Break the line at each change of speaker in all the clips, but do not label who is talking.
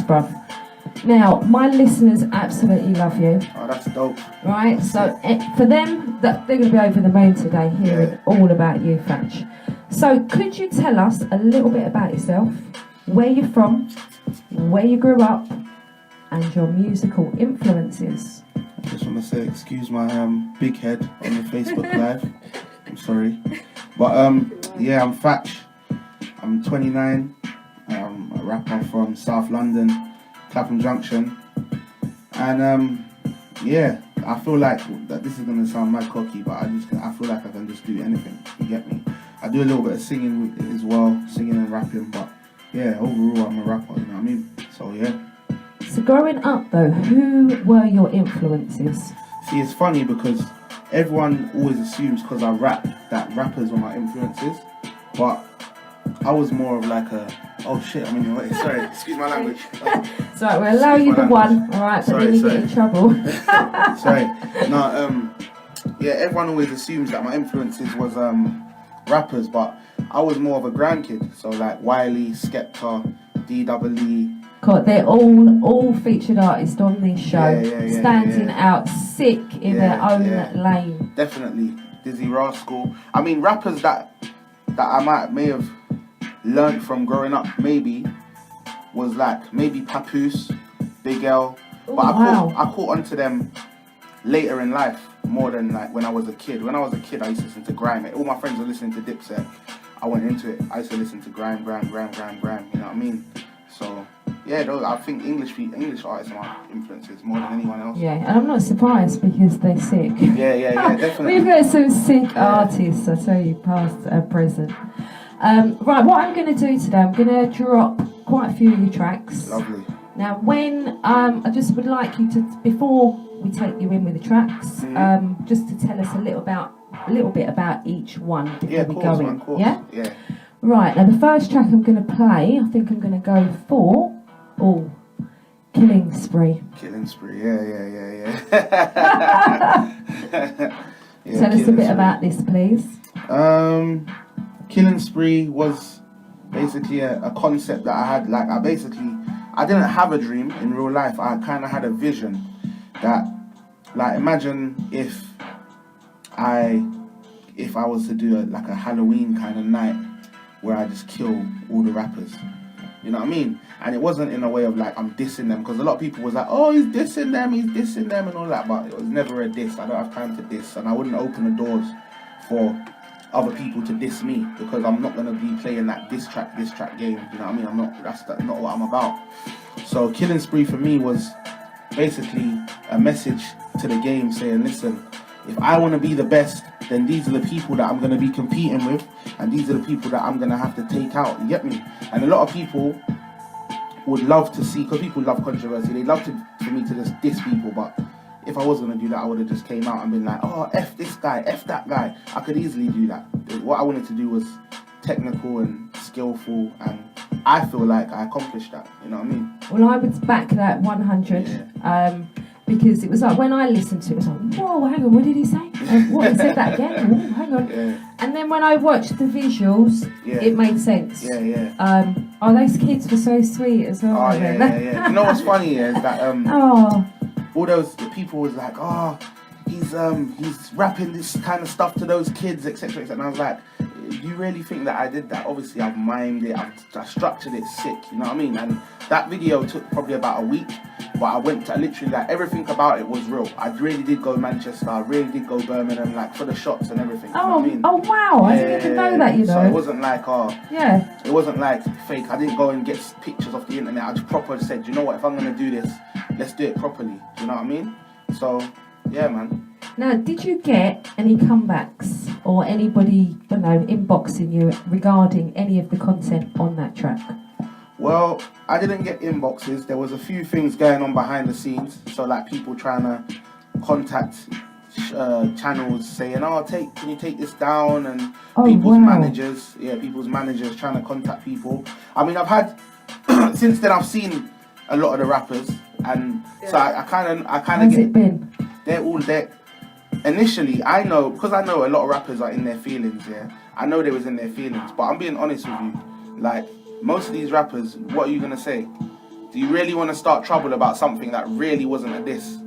bruv. Now, my listeners absolutely love you.
Oh, that's dope.
Right, so for them, they're going to be over the moon today hearing all about you, Fatch. So could you tell us a little bit about yourself, where you're from, where you grew up, and your musical influences?
I just want to say, excuse my big head on the Facebook Live. I'm sorry. But yeah, I'm Fatch. I'm 29. I'm a rapper from South London, Clapham Junction. And yeah, I feel like that this is going to sound mad cocky, but I feel like I can just do anything. You get me? I do a little bit of singing as well, singing and rapping, but yeah, overall I'm a rapper, you know what I mean? So yeah.
So growing up though, who were your influences?
See, it's funny because everyone always assumes because I rap that rappers were my influences, but I was more of like a, oh shit, I'm in your way, sorry, excuse my language.
So we'll allow you the one, alright, but then you get in trouble.
Sorry, no, yeah, everyone always assumes that my influences was rappers, but I was more of a grandkid, so like Wiley, Skepta, D.E.E.
God, they're all featured artists on this show, standing out sick in their own lane.
Definitely, Dizzy Rascal. I mean, rappers that I may have learned from growing up, maybe was like maybe Papoose, Big L, but I caught onto them later in life more than like when I was a kid. When I was a kid, I used to listen to grime. All my friends were listening to Dipset. I went into it. I used to listen to grime. You know what I mean? So yeah, I think English artists are my influences more than anyone else.
Yeah, and I'm not surprised because they're sick.
Yeah, definitely.
We've got some sick artists, I tell you, past and present. Right, what I'm going to do today, I'm going to drop quite a few of your tracks.
Lovely.
Now, when I just would like you to, before we take you in with the tracks, just to tell us a little bit about each one before we go in.
Yeah.
Right, now the first track I'm going to play, I think I'm going to go for, Killing Spree.
Killing Spree, yeah.
Tell us a bit about this, please.
Killing Spree was basically a concept that I had. Like, I didn't have a dream in real life. I kind of had a vision that, like, imagine if I was to do a Halloween kind of night where I just kill all the rappers. You know what I mean? And it wasn't in a way of like I'm dissing them, because a lot of people was like, oh, he's dissing them and all that, but it was never a diss. I don't have time to diss, and I wouldn't open the doors for other people to diss me, because I'm not gonna be playing that diss track game. You know what I mean? That's not what I'm about. So Killing Spree for me was basically a message to the game saying, listen, if I want to be the best, then these are the people that I'm going to be competing with, and these are the people that I'm going to have to take out. You get me? And a lot of people would love to see, because people love controversy, they love for me to just diss people, but if I was going to do that, I would have just came out and been like, oh, F this guy, F that guy. I could easily do that. What I wanted to do was technical and skillful, and I feel like I accomplished that. You know what I mean?
Well, I would back that 100. Because it was like, when I listened to it, it was like, whoa, hang on, what did he say? What, he said that again? Whoa, hang on.
Yeah.
And then when I watched the visuals, it made sense.
Yeah.
Those kids were so sweet as well.
Oh, yeah. You know what's funny is that all those people was like, oh, he's rapping this kind of stuff to those kids, etc. And I was like, you really think that I did that? Obviously, I've mimed it, I structured it sick, you know what I mean? And that video took probably about a week, but I literally, like, everything about it was real. I really did go Manchester, I really did go Birmingham, like, for the shots and everything, you know what I mean?
Oh, wow, I didn't even know that, you know.
So it wasn't like, it wasn't like fake. I didn't go and get pictures off the internet. I just proper said, you know what, if I'm going to do this, let's do it properly, do you know what I mean? So, yeah, man.
Now, did you get any comebacks or anybody, inboxing you regarding any of the content on that track?
Well, I didn't get inboxes. There was a few things going on behind the scenes. So, like, people trying to contact channels saying, oh, can you take this down? And people's managers trying to contact people. I mean, I've had, since then I've seen a lot of the rappers. And so I kind of get...
How's it been?
They're all there. Initially, I know, because I know a lot of rappers are in their feelings, I know they was in their feelings, but I'm being honest with you. Like, most of these rappers, what are you going to say? Do you really want to start trouble about something that really wasn't a diss?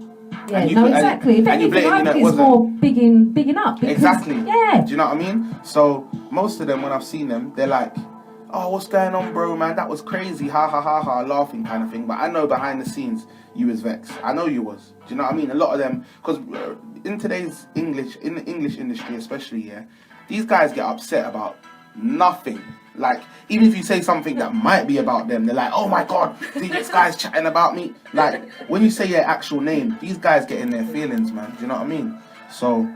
Yeah, no, exactly. If anything, I think it's more bigging up. Because,
exactly.
Yeah.
Do you know what I mean? So most of them, when I've seen them, they're like, "Oh, what's going on, bro, man? That was crazy, ha ha ha ha," laughing kind of thing. But I know behind the scenes, you was vexed. I know you was. Do you know what I mean? A lot of them, because in today's in the English industry especially, yeah, these guys get upset about nothing. Like, even if you say something that might be about them, they're like, "Oh my God, see this guy's chatting about me." Like, when you say your actual name, these guys get in their feelings, man. Do you know what I mean? So,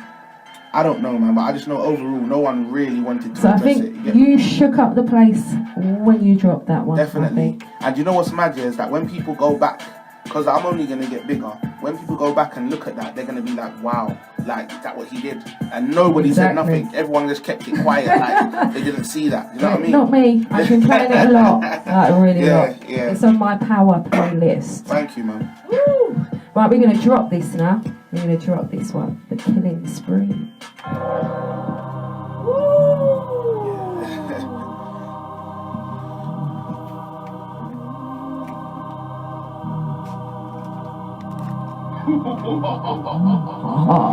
I don't know, man, but I just know overall, no one really wanted to address
it. So I think you shook up the place when you dropped that one.
Definitely. And you know what's mad is that when people go back, because I'm only going to get bigger, when people go back and look at that, they're going to be like, "Wow, like, is that what he did?" And nobody said nothing. Everyone just kept it quiet, like they didn't see that. You know what I mean?
Not me. I've been playing it a lot. Like, really a lot.
Yeah.
It's on my power playlist.
Thank you, man.
Woo. Right, we're going to drop this now. We're going to drop this one. The Killing Spree.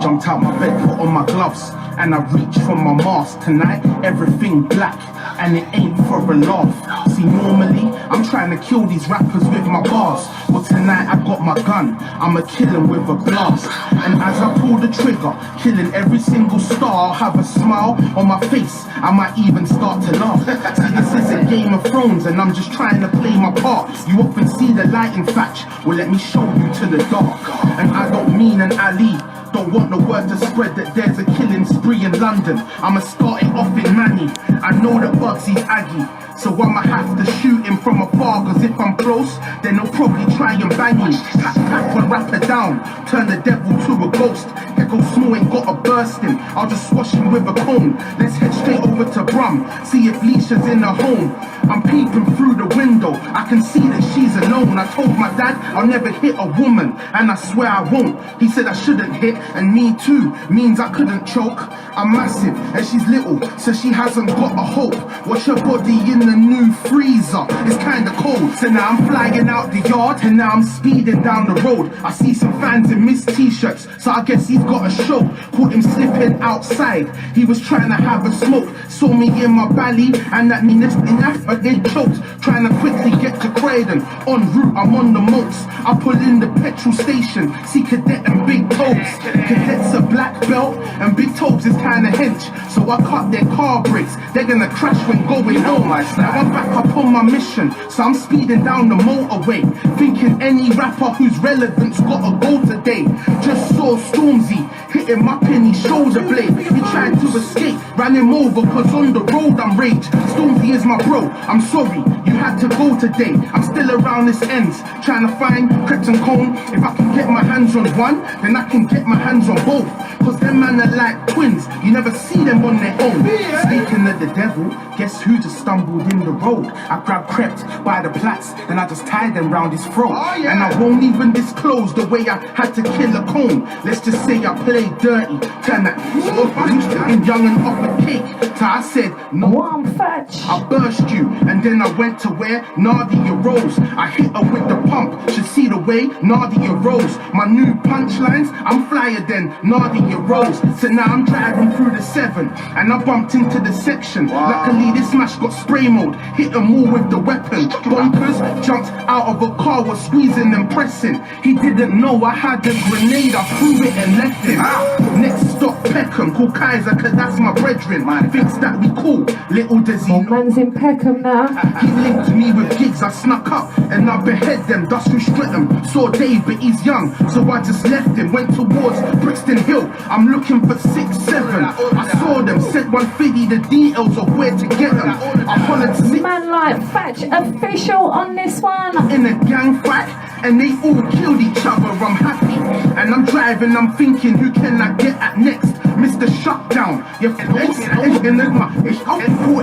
Jumped out my bed, put on my gloves, and I reached for my mask. Tonight, everything black, and it ain't for a laugh. See, normally, I'm trying to kill these rappers with my bars, but tonight I got my gun, I'ma kill them with a blast. And as I pull the trigger, killing every single star, I'll have a smile on my face, I might even start to laugh. See, this is a Game of Thrones, and I'm just trying to play my part. You often see the light in Fatch, well let me show you to the dark. And I don't mean an alley, don't want the word to spread that there's a killing spree in London. I'ma start it off in Manny, I know that Bugsy's Aggie, so I'ma have to shoot him from afar, cause if I'm close, then they'll probably try and bang him. Clap one rapper down, turn the devil to a ghost. Echo Small ain't got a burst him, I'll just swash him with a cone. Let's head straight over to Brum, see if Leisha's in her home. I'm peeping through the window, I can see that she's alone. I told my dad I'll never hit a woman, and I swear I won't. He said I shouldn't hit, and me too, means I couldn't choke. I'm massive, and she's little, so she hasn't got a hope. Watch her body in the new freezer, it's kinda cold. So now I'm flying out the yard, and now I'm speeding down the road. I see some fans in Miss t-shirts, so I guess he's got a show. Caught him slipping outside, he was trying to have a smoke. Saw me in my belly, and that me next enough, but they choked. Trying to quickly get to Croydon, en route I'm on the moats. I pull in the petrol station, see Cadet and Big Tobes. Cadet's a black belt, and Big Tobes is kinda hench, so I cut their car brakes, they're gonna crash when going home. Now I'm back up on my mission, so I'm speeding down the motorway, thinking any rapper who's relevant's gotta go today. Just saw Stormzy hitting my penny shoulder blade, he tried to escape, ran him over cause on the road I'm rage. Stormzy is my bro, I'm sorry, you had to go today. I'm still around this ends, trying to find Crept and Cone. If I can get my hands on one, then I can get my hands on both, cause them man are like twins, you never see them on their own. Speaking of the devil, guess who just stumbled in the road? I grabbed Crept by the plaits, and I just tied them round his throat. And I won't even disclose the way I had to kill a cone. Let's just say I played dirty, turn that used to be young and off a cake, so I said no,
One Fatch.
I burst you, and then I went to where Nadia rose. I hit her with the pump, should see the way Nadia rose. My new punchlines, I'm flyer than Nadia rose. So now I'm driving through the 7, and I bumped into the section. Luckily this smash got spray mode, hit them all with the weapon. Bunkers jumped out of a car, was squeezing and pressing. He didn't know I had a grenade, I threw it and left him. Next stop Peckham, call Kaiser cause that's my brethren. Thinks that we cool, little does he know.
Man's in Peckham now.
He linked me with gigs, I snuck up and I behead them, dust through Streatham. Saw Dave but he's young, so I just left him. Went towards Brixton Hill, I'm looking for 6, 7. I saw them, sent 150 the details of where to get them. I hollered to
Man like Fatch official on this one.
in a gang fight, and they all killed each other. I'm happy, and I'm driving, I'm thinking, who can I get at next? Mr. Shutdown, you caught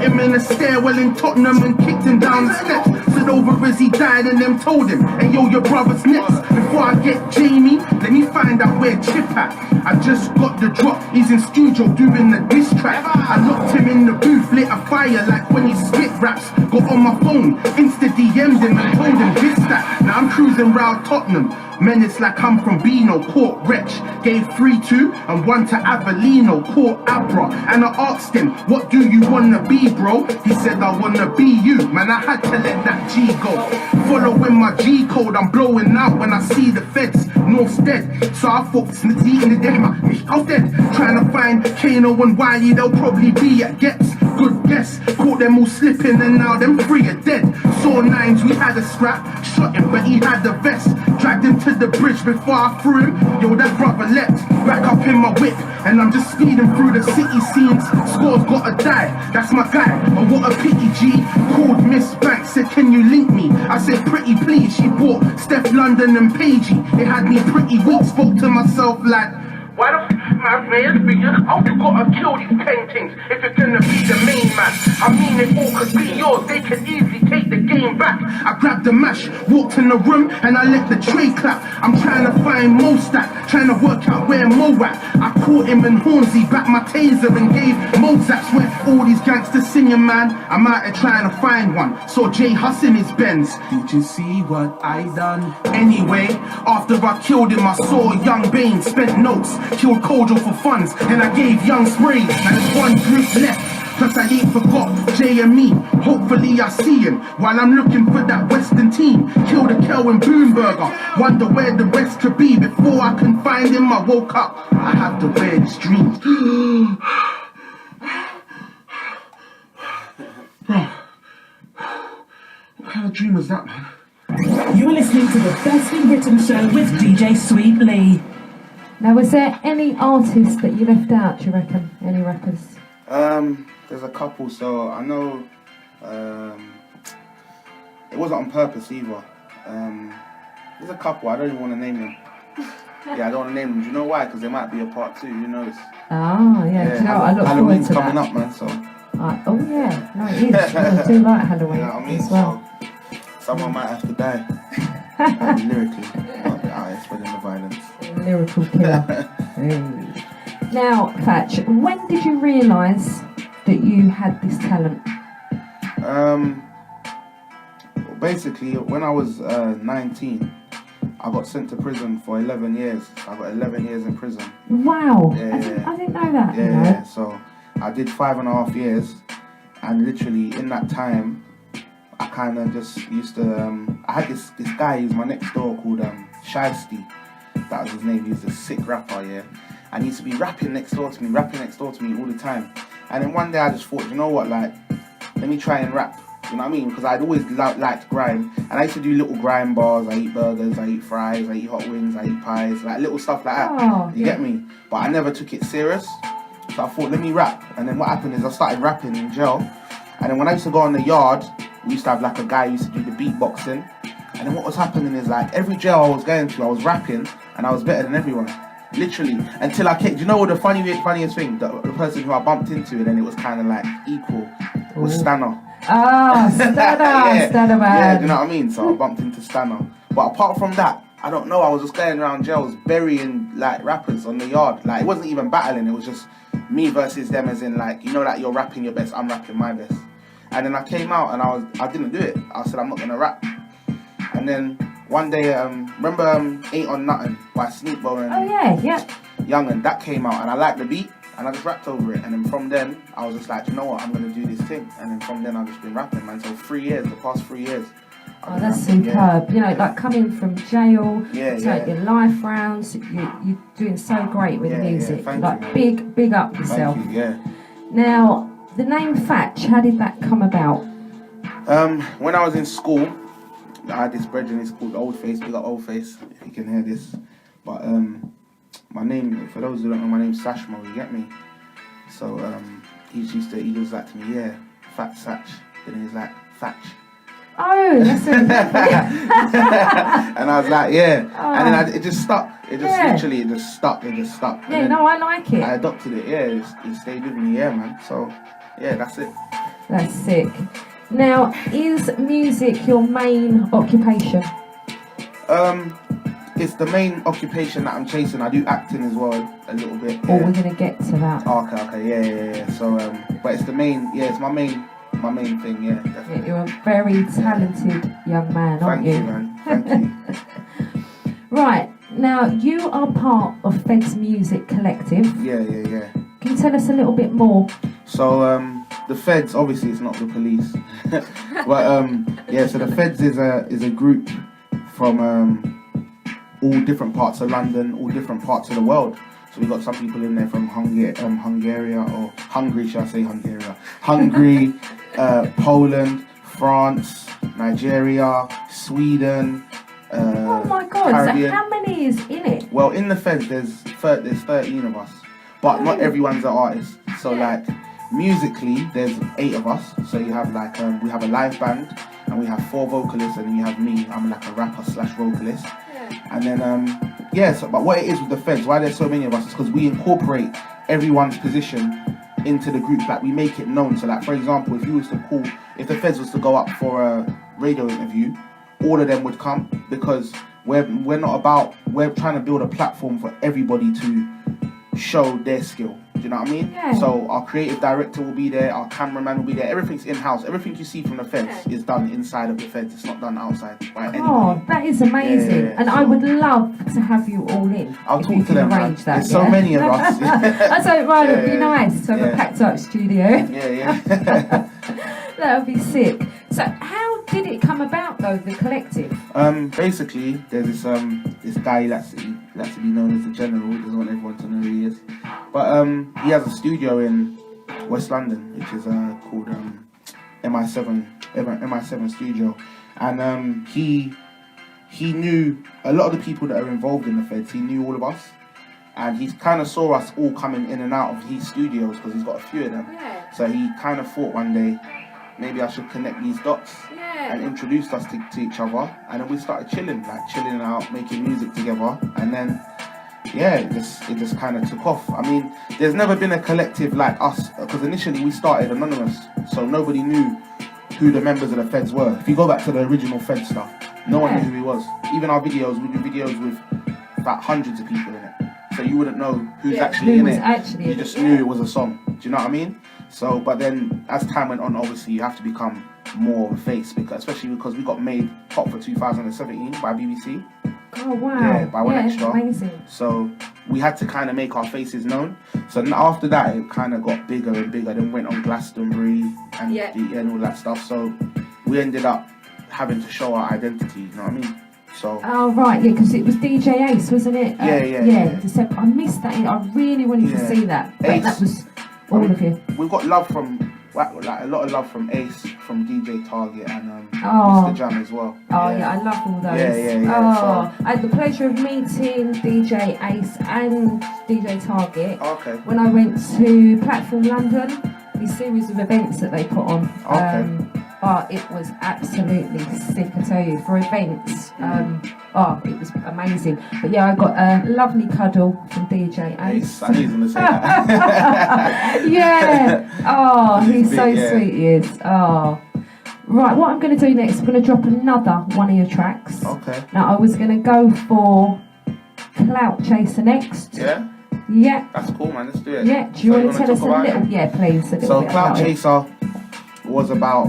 him in a stairwell in Tottenham and kicked him down the steps. So over as he died and them told him, hey yo, your brother's next. Before I get Jamie, let me find out where Chip at. I just got the drop, he's in studio doing the diss track. I locked him in the booth, lit a fire like when he spit raps. Got on my phone, insta DM'd him and told him this that. Now I'm cruising round Tottenham, menace like I'm from Beano, caught Wretch. Gave 3-2 and 1 to Avellino, caught Abra. And I asked him, what do you wanna be, bro? He said, I wanna be you. Man, I had to let that G go. Following my G code, I'm blowing out when I see the feds. North's dead, so I thought Snitty in the dead. I was dead, trying to find Kano and Wiley, they'll probably be at Gets. Good guess, caught them all slipping and now them 3 are dead. Saw Nines, we had a scrap, shot him but he had the vest. Dragged him to the bridge before I threw him, yo that brother leapt. Back up in my whip, and I'm just speeding through the city scenes. Score's gotta die, that's my guy, oh what a pity G. Called Miss Banks, said can you link me? I said pretty please, she bought Steph London and Pagey. It had me pretty weak, spoke to myself like, why the f*** man, how you gotta kill these paintings if it's gonna be the main man? I mean it all could be yours, they could easily take the game back. I grabbed the mash, walked in the room and I let the tray clap. I'm trying to find Mo Stack, trying to work out where Mo at. I caught him in Hornsey, back my taser and gave Mo Zaps where all these gangsters singing, man. I'm out here trying to find one, saw Jay Huss in his Benz. Did you see what I done? Anyway, after I killed him I saw Young Bane, spent notes. Killed Kojo for funds, and I gave Young Spray, and there's one group left. Plus I ain't forgot Jay and me. Hopefully I see him while I'm looking for that Western team. Killed a Kelvin Boomberger. Wonder where the rest could be before I can find him. I woke up. I have the weirdest dreams. Bro, what kind of dream was that, man?
You're listening to the Best in Britain show with DJ Sweet Lee.
Now, was there any artists that you left out, do you reckon? Any rappers?
There's a couple, so I know it wasn't on purpose either. There's a couple, I don't even want to name them. Yeah, I don't want to name them. Do you know why? Because there might be a part 2, who knows?
Oh, yeah. Do you know what? I look
Halloween's
forward to
coming
that.
up, man, so...
Oh, yeah. No, it is. I do like Halloween,
you know what I mean?
as well.
So, someone might have to die. Lyrically, not the eyes, but in the violence.
Lyrical killer. Now, Fatch, when did you realise that you had this talent?
Basically, when I was 19, I got sent to prison for 11 years. I got 11 years in prison.
Wow.
Yeah,
I didn't know that.
Yeah,
you know?
yeah. So I did 5.5 years, and literally in that time, I kind of just used to. I had this guy who's my next door called Shiesty. That was his name. He's a sick rapper, yeah. And he used to be rapping next door to me all the time. And then one day I just thought, you know what, like, let me try and rap. You know what I mean? Because I'd always liked grime. And I used to do little grime bars. I eat burgers, I eat fries, I eat hot wings, I eat pies, like little stuff like that.
Oh,
You get me? But I never took it serious. So I thought, let me rap. And then what happened is I started rapping in jail. And then when I used to go on the yard, we used to have like a guy who used to do the beatboxing. And then what was happening is like every jail I was going to, I was rapping and I was better than everyone. Literally. Until I came, do you know what the funniest thing? The person who I bumped into and then it was kind of like equal was Stanner.
Oh, Stanner, man.
Yeah, do you know what I mean? So I bumped into Stanner. But apart from that, I don't know, I was just going around jails burying like rappers on the yard. Like it wasn't even battling, it was just me versus them, as in like, you know, like you're rapping your best, I'm rapping my best. And then I came out and I didn't do it. I said I'm not gonna rap. And then one day, remember Ain't On Nothing by Sneakbo and Young, and that came out and I liked the beat and I just rapped over it. And then from then I was just like, you know what, I'm gonna do this thing. And then from then I've just been rapping, man. So the past 3 years.
Oh, that's superb. You know, like coming from jail, take your life rounds, you're doing so great with the music. Like big up yourself.
Thank you,
Now, the name Fatch, how did that come about?
When I was in school, I had this brethren, it's called Old Face, big up Old Face, if you can hear this. But my name, for those who don't know, my name's Sashmo, you get me? So he was like to me, yeah, Fat Satch. Then he's like, Fatch.
Oh, that's it.
And I was like, yeah. Oh. And then it just stuck. It just stuck.
Yeah, no, I like it.
I adopted it, it stayed with me, yeah, man. So, yeah, that's it.
That's sick. Now, is music your main occupation?
It's the main occupation that I'm chasing. I do acting as well a little bit.
Or we're gonna get to that.
Oh, okay, yeah. So, but it's the main. Yeah, it's my main thing. Yeah, definitely.
Yeah, you're a very talented young man, aren't
Thank you, man. Thank you.
Right, now you are part of Feds Music Collective.
Yeah.
Can you tell us a little bit more?
So, the Feds, obviously, it's not the police, but yeah. So the Feds is a group from all different parts of London, all different parts of the world. So we got some people in there from Hungary, Hungary, Poland, France, Nigeria, Sweden.
Oh my God!
Caribbean.
So how many is in it?
Well, in the Feds, there's 13 of us, but not everyone's an artist. So like musically, there's 8 of us. So you have like we have a live band, and we have 4 vocalists, and then you have me. I'm like a rapper / vocalist. And then but what it is with the Feds, why there's so many of us, is because we incorporate everyone's position into the group. Like we make it known. So like for example, if the Feds was to go up for a radio interview, all of them would come, because we're trying to build a platform for everybody to show their skill. Do you know what I mean?
Yeah.
So our creative director will be there, our cameraman will be there. Everything's in-house. Everything you see from the Feds is done inside of the Feds. It's not done outside by anybody.
Oh, that is amazing.
Yeah.
And I would love to have you all in.
I'll
if
talk
you
to
can
them, man.
arrange that.
There's so many of us.
That's like, right, it'd be nice to have a packed up studio.
Yeah.
That would be sick. So how did it come about though, the collective?
Basically, there's this guy that's to be known as the General. He doesn't want everyone to know who he is. But he has a studio in West London, which is called MI7 Studio. And he knew a lot of the people that are involved in the Feds. He knew all of us. And he kind of saw us all coming in and out of his studios, because he's got a few of them.
Yeah.
So he kind of thought one day, maybe I should connect these dots, and introduced us to each other. And then we started chilling out, making music together. And then, it just kind of took off. I mean, there's never been a collective like us, because initially we started anonymous, so nobody knew who the members of the Feds were. If you go back to the original Fed stuff, no one knew who he was. Even our videos, we do videos with about hundreds of people in it. So you wouldn't know who's actually in it. You just knew it was a song. Do you know what I mean? So, but then as time went on, obviously you have to become more of a face, especially because we got made top for 2017 by BBC.
Oh wow!
Yeah, by One Extra.
Amazing.
So we had to kind of make our faces known. So after that, it kind of got bigger and bigger. Then went on Glastonbury and all that stuff. So we ended up having to show our identity. You know what I mean? So.
Oh right, yeah, because it was DJ Ace, wasn't it?
Yeah.
December. I missed that. I really wanted to see that. But
Ace.
That was all of you.
We've got love from like a lot of love from Ace, from DJ Target, and Mr. Jam as well.
Oh yeah, I love all those.
Yeah.
Oh, I had the pleasure of meeting DJ Ace and DJ Target.
Okay.
When I went to Platform London, the series of events that they put on.
Okay.
It was absolutely sick, I tell you, for events. It was amazing. But yeah, I got a lovely cuddle from DJ Ace.
I knew he was going to say that.
Yeah. Oh, he's so
big,
sweet, he is. Oh. Right, what I'm going to do next, I'm going to drop another one of your tracks.
Okay.
Now, I was going to go for Clout Chaser next.
Yeah?
Yeah.
That's cool, man. Let's do it.
Yeah, do you want to tell us a little? Yeah, please. A little
So
bit
Clout
about
Chaser was about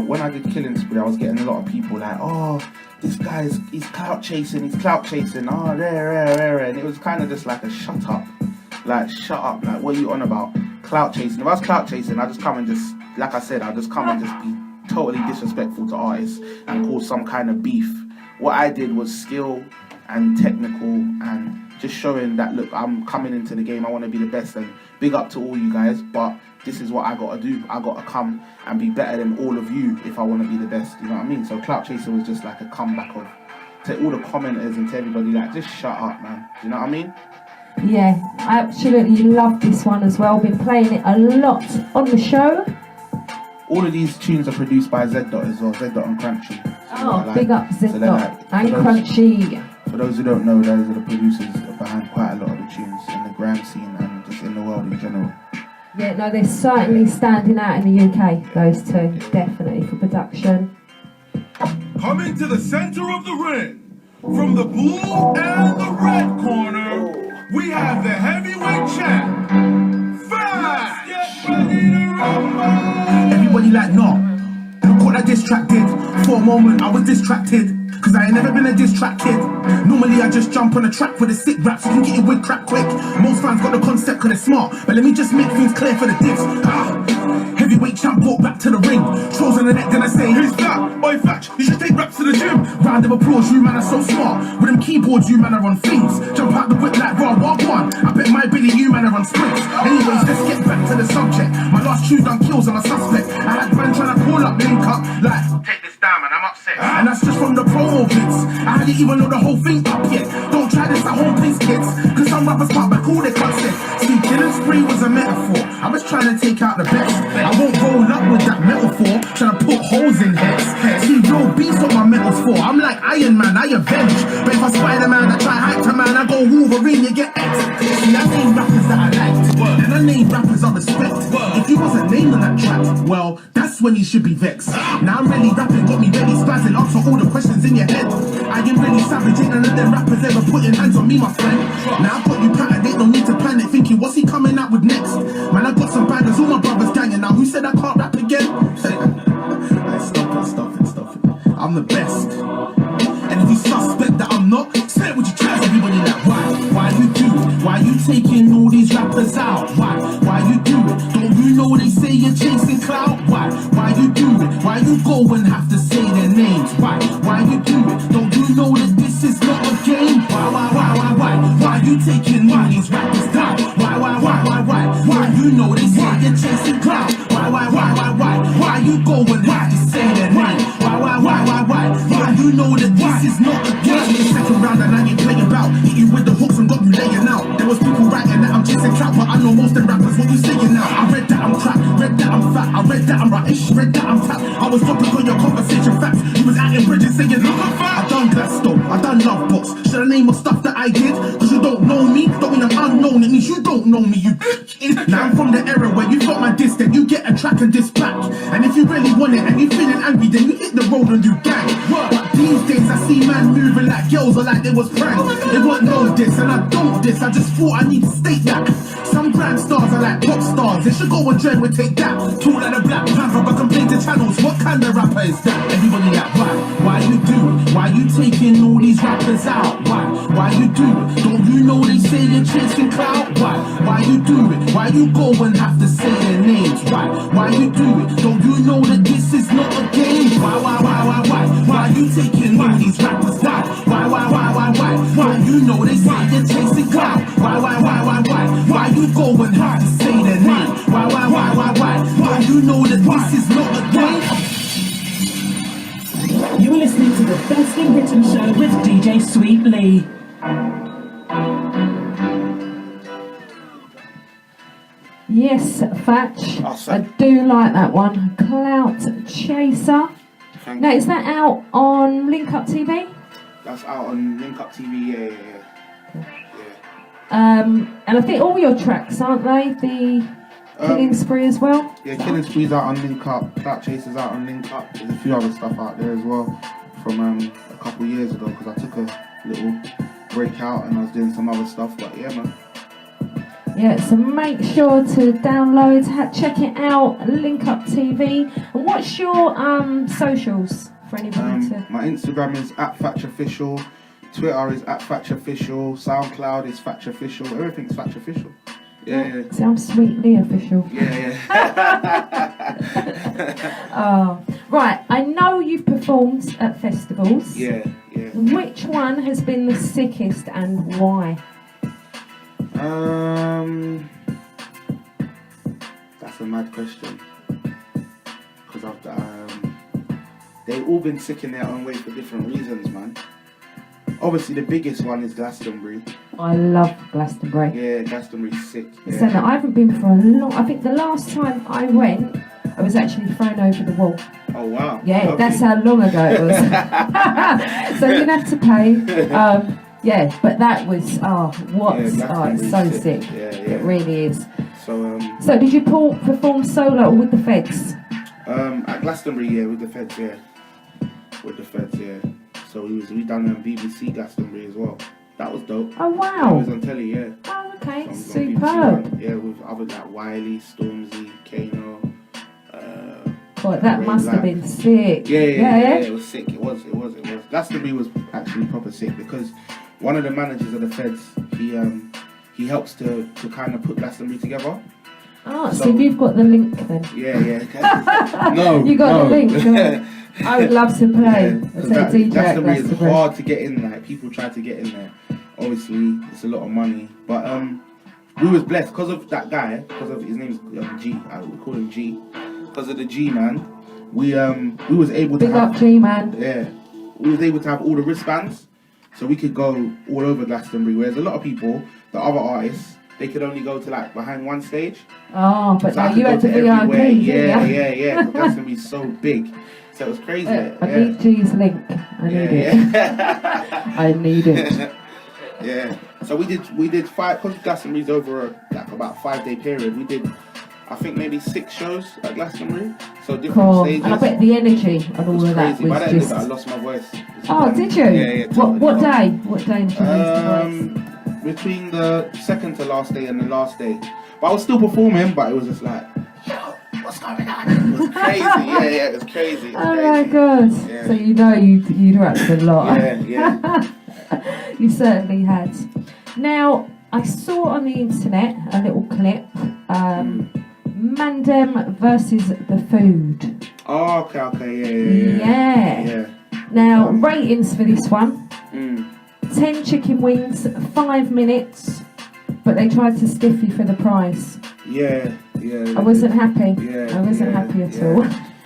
when I did Killing Spree, I was getting a lot of people like, oh, this guy's he's clout chasing, oh, there, and it was kind of just like a shut up, like what are you on about? Clout chasing. If I was clout chasing, I just come and just, like I said, I just come and just be totally disrespectful to artists and cause some kind of beef. What I did was skill and technical and just showing that, look, I'm coming into the game, I want to be the best, and big up to all you guys, but this is what I got to do. I got to come and be better than all of you if I want to be the best, you know what I mean? So Clout Chaser was just like a comeback to all the commenters and to everybody, like, just shut up, man. Do you know what I mean?
Yeah, I absolutely love this one as well. Been playing it a lot on the show.
All of these tunes are produced by Z Dot as well, Z Dot and Crunchy.
Oh, big up Z Dot and Crunchy.
For those who don't know, those are the producers behind quite a lot of the tunes in the grime scene and just in the world in general.
Yeah, no, they're certainly standing out in the UK, those two, definitely, for production.
Coming to the center of the ring, from the blue and the red corner, we have the heavyweight champ, Fatch. Get ready to rumble.
Everybody like, no. Look what I distracted. For a moment I was distracted, cause I ain't never been a diss track kid. Normally I just jump on a track with a sick rap so you can get your wig cracked quick. Most fans got the concept cause they're smart, but let me just make things clear for the divs. Heavyweight champ brought back to the ring. Trolls on the neck, then I say, who's that? Oi Fatch, you should take raps to the gym. Round of applause, you man are so smart. With them keyboards, you man are on things. Jump out the whip like raw, one. I bet my Billy, you man are on sprints. Anyways, let's get back to the subject. My last tune done kills, I'm a suspect. I had man trying to call up, link up, like, take this down man, I'm upset. And that's just from the promo bits. I hadn't even know the whole thing up yet. Don't try this at home, please kids, cause some rappers part back all their concept. See, killing spree was a metaphor. I was trying to take out the best. I won't roll up with that metaphor, trying to put holes in heads. See, real beats what my metal's for. I'm like Iron Man, I avenge. But if I Spider-Man, I try Hector Man, I go Wolverine, you get X. See, I name rappers that I liked, and I name rappers I respect. If you wasn't named on that track, well, that's when you should be vexed. Now I'm really rapping, got me ready spazzing, answer all the questions in your head. I ain't really savage, ain't none of them rappers ever putting hands on me, my friend. Now I've got you patterned, ain't no need to plan it, thinking what's he coming out with next? Man, I got some bangers, all my brothers ganging. Now who said I can't rap again? Stop it. I'm the best. And if you suspect that I'm not, say it with your chest. Everybody like, why you do it? Why you taking all these rappers out? Why you do it? Don't you know they say you're chasing clout? Why you do it? Why you go and have to say their names? Why you do it? Don't you know that this is not a game? Why you taking all these rappers down? Why you know they say you're chasing clout? Why you go and have to say their name? Why you know that this is not a game? The second round and I ain't playing about. Hit you with the hooks and got you laying out. There was people writing that I'm chasing clout, but I know most of the rappers what you saying now. I read that I'm crap, read that I'm fat, I read that I'm rubbish, read that I'm tap. I was focused on your conversation facts. You was out in bridges saying look at fat. I done Gladstone, I done Love Box. Should I name of stuff that I did? Cause you don't know me, don't mean I'm unknown. It means you don't know me, you bitch. Now I'm from the era where you got my diss, then you get a track and diss back. And if you really want it and you feeling angry, then you hit the road and you gang. But these days I see man moving like girls or like they was prank. It wasn't no diss and I don't diss, I just thought I need to state that. Some grand stars are like pop stars, they should go and dread with take that. Tall like a Black Panther but complain to channels, what kind of rapper is that? Everybody like why you do it? Why you taking all these rappers out? Why you do it? Don't you know they say you're chasing clout? Why you do it? Why you go and have to say their names? Why you do it? Don't you know that this is not a game? Why you taking all these rappers down? Why you know they say you're chasing clout? Why you go and have to say their name? Why you know that this is not a game?
You're listening to the Best in Britain show with DJ Sweet Lee.
Yes, Fatch. I do like that one. Clout Chaser. Now, is that out on Link Up TV?
That's out on Link Up TV, yeah.
And I think all your tracks, aren't they? The Killing Spree as well?
Yeah, Killing Spree's out on Link Up, Clout Chaser's out on Link Up. There's a few other stuff out there as well from a couple of years ago, because I took a little break out and I was doing some other stuff, but yeah, man.
Yeah, so make sure to download, check it out, Link Up TV. And what's your socials for anybody to...
My Instagram is @FatchOfficial, Twitter is @FatchOfficial, SoundCloud is FatchOfficial, everything's FatchOfficial. Yeah.
Sounds sweetly official.
Yeah.
Oh, right, I know you've performed at festivals.
Yeah.
Which one has been the sickest and why?
That's a mad question. Because they've all been sick in their own way for different reasons, man. Obviously, the biggest one is Glastonbury.
I love Glastonbury.
Yeah, Glastonbury's sick. Yeah.
So no, I haven't been for a long... I think the last time I went, I was actually thrown over the wall.
Oh, wow.
Yeah,
lovely.
That's how long ago it was. So you didn't have to pay. Yeah, but that was... it's so sick.
Yeah.
It really is.
So
So did you perform solo or with the Feds?
At Glastonbury, yeah, with the Feds, yeah. With the Feds, yeah. So we done BBC Glastonbury as well. That was dope.
Oh
It
wow.
was on telly, yeah.
Oh okay,
So I was on BBC
superb.
One, yeah, with other like Wiley, Stormzy, Kano.
God, that
Ray
must have
Black.
been sick.
Yeah, it was sick. It was. Glastonbury was actually proper sick because one of the managers of the Feds, he helps to kind of put Glastonbury together.
Oh, so
So-
you've got the link then.
Yeah. No,
You got the link.
Yeah,
I would love to play. As a DJ at
Glastonbury is
Glastonbury.
hard to get in. Like people try to get in there. Obviously, it's a lot of money, but we was blessed because of that guy. Because of his name's G. I would call him G. Because of the G man, we was able to
Big
have,
up G man.
yeah, we was able to have all the wristbands, so we could go all over Glastonbury. Whereas a lot of people, the other artists, they could only go to like behind one stage.
Oh, but
So I
now
could
you
go
had the
to
VIP,
everywhere.
didn't you?
Yeah. Glastonbury's so big, so it was crazy.
I need G's link. I need it.
Yeah.
I need it.
Yeah. So we did 5, because Glastonbury's over like about 5-day period. We did, I think maybe 6 shows at Glastonbury. So different
Cool.
stages.
And I bet the energy and
It
all
was
of that
crazy. By the
was
end of
just.
it, I lost my voice.
Oh, did you?
Yeah. Totally.
What day? What day did you lose the
Between the second to last day and the last day. But I was still performing, but it was just like, yo, what's going on? It was crazy. Yeah, it was crazy. It was
Oh
crazy.
my god!
Yeah.
So you know you'd rapped a lot.
Yeah.
You certainly had. Now I saw on the internet a little clip. Mandem versus the food.
Oh, okay, yeah.
Now ratings for this one:
Mm.
10 chicken wings, 5 minutes. But they tried to stiff you for the price.
Yeah.
I wasn't happy.
Yeah,
I wasn't
yeah,
happy at
yeah.
all.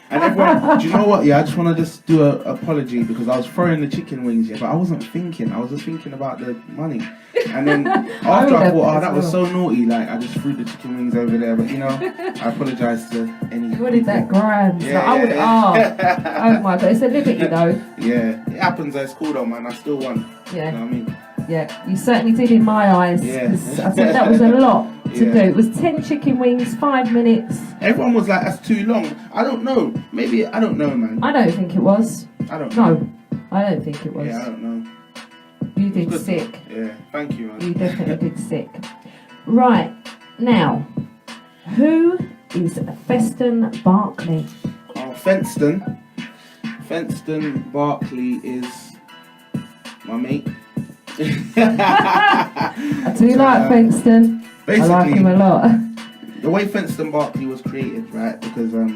And everyone, do you know what? Yeah, I just want to just do an apology because I was throwing the chicken wings, yeah, but I wasn't thinking. I was just thinking about the money. And then after I thought, oh, that was so naughty. Like I just threw the chicken wings over there. But you know, I apologise to any.
You wanted that grand.
Yeah,
So I would.
yeah.
Oh my god! It's a liberty though.
Yeah, it happens. It's cool though, man. I still won.
Yeah.
You know what I mean?
Yeah, you certainly did in my eyes.
Yeah.
'Cause I said that was a lot to
Yeah.
do. It was 10 chicken wings, 5 minutes.
Everyone was like, that's too long. I don't know. Maybe, I don't know, man.
I don't think it was.
I don't know.
No, I don't think it was.
Yeah, I don't know.
You did
Good.
sick.
Yeah, thank you,
You
man.
definitely did sick. Right, now, who is Fenston Barclay?
Oh, Fenston. Fenston Barclay is my mate.
I do like Fenston. I like him a
Basically,
lot.
the way Fenston Barclay was created, right? Because a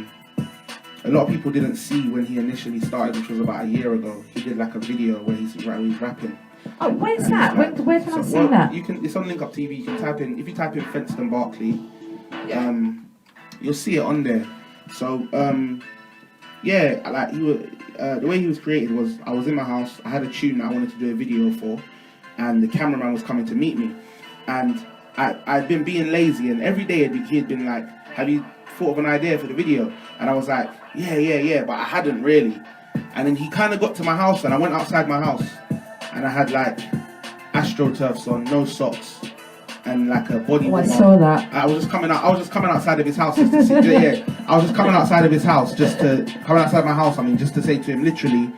lot of people didn't see when he initially started, which was about a year ago. He did like a video where he's rapping.
Oh, where's
And
that?
it's
Where can I see
well,
that?
You can. It's on Link Up TV. You can type in. If you type in Fenston Barclay, you'll see it on there. So yeah, like the way he was created was, I was in my house. I had a tune that I wanted to do a video for, and the cameraman was coming to meet me, and I'd been being lazy, and every day he had been like, "Have you thought of an idea for the video?" And I was like, "Yeah," but I hadn't really. And then he kind of got to my house, and I went outside my house, and I had like AstroTurfs on, no socks, and like a body.
Oh, I saw that.
I was just coming outside of his house just to see. I was just coming outside of his house just to just to say to him, literally,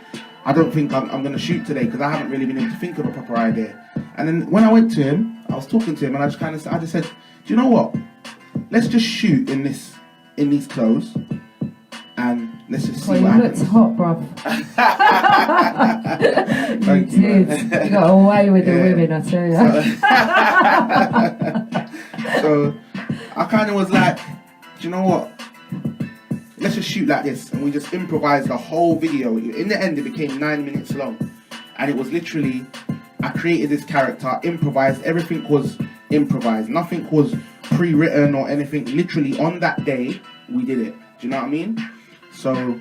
I don't think I'm going to shoot today because I haven't really been able to think of a proper idea. And then when I went to him, I was talking to him, and I just said, do you know what? Let's just shoot in these clothes, and let's just see
Well,
what
you looked
happens.
hot, bruv. You
Thank you,
did.
man.
You got away with the
Yeah.
women, I tell you.
So I kind of was like, do you know what? Let's just shoot like this. And we just improvised the whole video. In the end, it became 9 minutes long. And it was literally, I created this character, improvised. Everything was improvised. Nothing was pre-written or anything. Literally on that day, we did it. Do you know what I mean? So,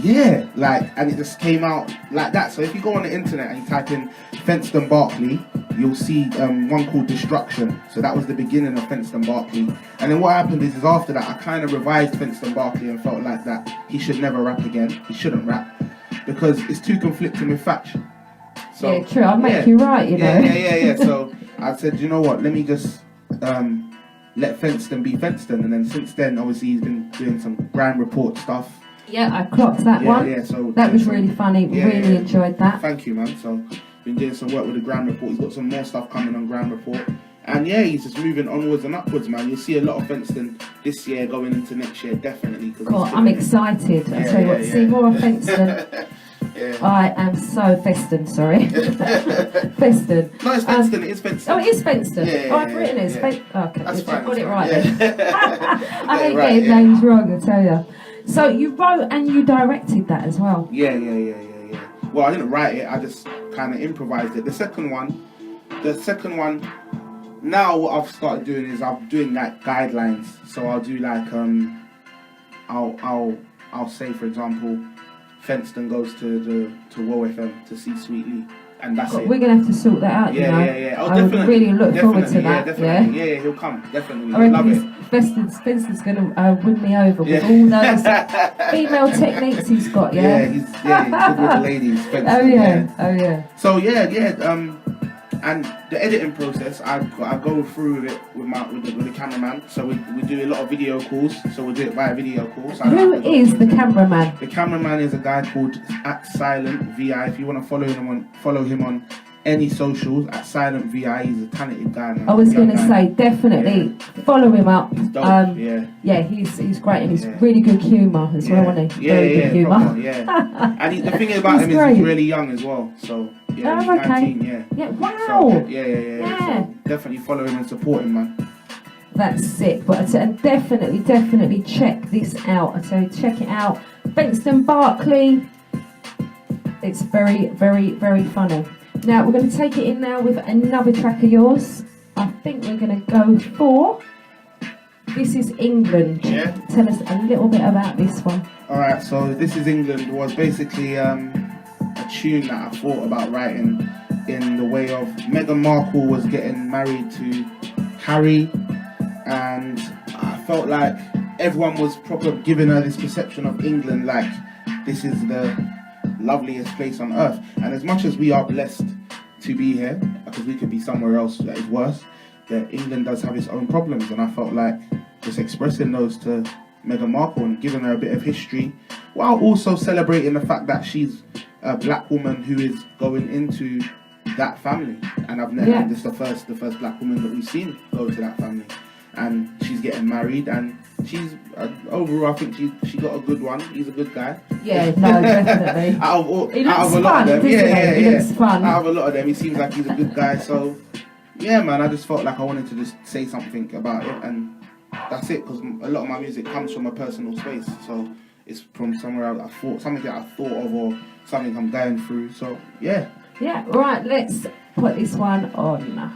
yeah, like, and it just came out like that. So if you go on the internet and you type in Fenston Barclay, you'll see one called Destruction. So that was the beginning of Fenston Barclay. And then what happened is after that, I kind of revised Fenston Barclay and felt like that he should never rap again. He shouldn't rap because it's too conflicting with Fatch. So,
Yeah, true. I'll make you right, you know.
Yeah. So I said, you know what? Let me just let Fenston be Fenston. And then since then, obviously, he's been doing some Grime Report stuff.
Yeah, I clocked that one.
Yeah, so
that was really funny. Really enjoyed that.
Thank you, man. So, been doing some work with the Grime Report. He's got some more stuff coming on Grime Report. And yeah, he's just moving onwards and upwards, man. You'll see a lot of Fenston this year going into next year, definitely.
Cool, I'm excited. I tell you what, see more of Fenston. I am so Fenston, sorry. Fenston.
No, it's Fenston, it is Fenston.
Oh, it is Fenston. I've written it. Okay,
that's fine.
I got it right then. I ain't getting names wrong, I tell you. So you wrote and you directed that as well?
Yeah. Well, I didn't write it, I just kind of improvised it. The second one, now what I've started doing is I'm doing like guidelines. So I'll do like I'll say, for example, Fenston goes to Woe FM to see Sweetly, and that's it.
We're gonna have to sort that out.
Yeah. Oh,
I really look forward to that.
Yeah, he'll come definitely.
I
Love it.
Fenston's gonna win me over with all those female techniques he's got.
Yeah, he's good with the ladies. Fenston,
Oh yeah.
So and the editing process, I go through with it with the cameraman. So we do a lot of video calls. So we do it via video calls.
Who is the cameraman?
The cameraman is a guy called @SilentVI. If you want to follow him on any socials @SilentVI. He's a talented guy, man.
I was going to say definitely follow him up.
He's dope,
he's great and he's really good humour as well, isn't he? Very good humour.
And the thing about him is he's really young as well. So he's 19.
Yeah. Wow.
So, so definitely follow him and support him, man.
That's sick. But I tell you, definitely check this out. I tell you, check it out. Fenston, Barclay. It's very, very, very funny. Now we're going to take it in now with another track of yours. I think we're going to go for This Is England.
Yeah.
Tell us a little bit about this one.
Alright, so This Is England was basically a tune that I thought about writing in the way of Meghan Markle was getting married to Harry, and I felt like everyone was giving her this perception of England like this is the loveliest place on earth. And as much as we are blessed to be here, because we could be somewhere else that is worse, that England does have its own problems, and I felt like just expressing those to Meghan Markle and giving her a bit of history, while also celebrating the fact that she's a black woman who is going into that family. And I've never, this is the first black woman that we've seen go to that family, and she's getting married, and she's overall, I think she got a good one. He's a good guy. Yeah,
no, definitely.
out of a lot of them, he looks fun. Out of a lot of them, he seems like he's a good guy. So, yeah, man, I just felt like I wanted to just say something about it, and that's it. Because a lot of my music comes from a personal space, so it's from somewhere something that I thought of, or something I'm going through. So, yeah.
Yeah, right. Let's put this one on.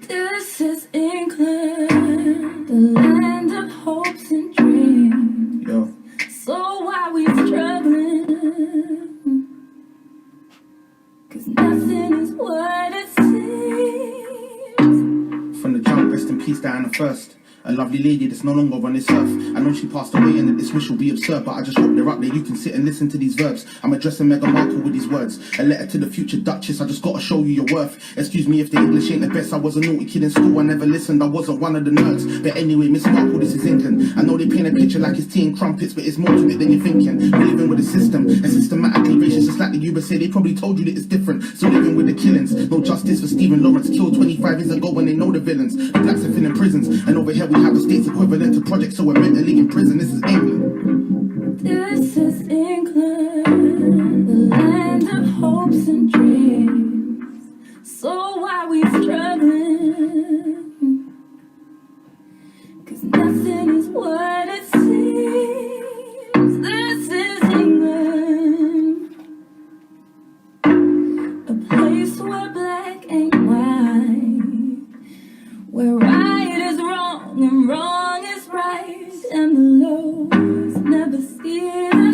This is England, the land of hopes and dreams.
Yo.
So why we struggling? 'Cause nothing is what it seems.
From the jump, rest in peace, Diana first. A lovely lady that's no longer on this earth. I know she passed away and that this wish will be absurd, but I just hope they're up there. You can sit and listen to these verbs. I'm addressing Meghan Markle with these words. A letter to the future Duchess, I just gotta show you your worth. Excuse me if the English ain't the best. I was a naughty kid in school, I never listened, I wasn't one of the nerds. But anyway, Miss Markle, this is England. I know they paint a picture like it's tea and crumpets, but it's more to it than you're thinking. We're living with a system, and systematically racist, just like the USA. They probably told you that it's different. So living with the killings, no justice for Stephen Lawrence, killed 25 years ago when they know the villains. The blacks are in prisons, and over here we have the state's equivalent to projects, so we're mentally in prison. This is England.
This is England, the land of hopes and dreams. So why we struggling? 'Cause nothing is what it seems. This is England, a place where black ain't white, where right is wrong and wrong is right, and the lows never see the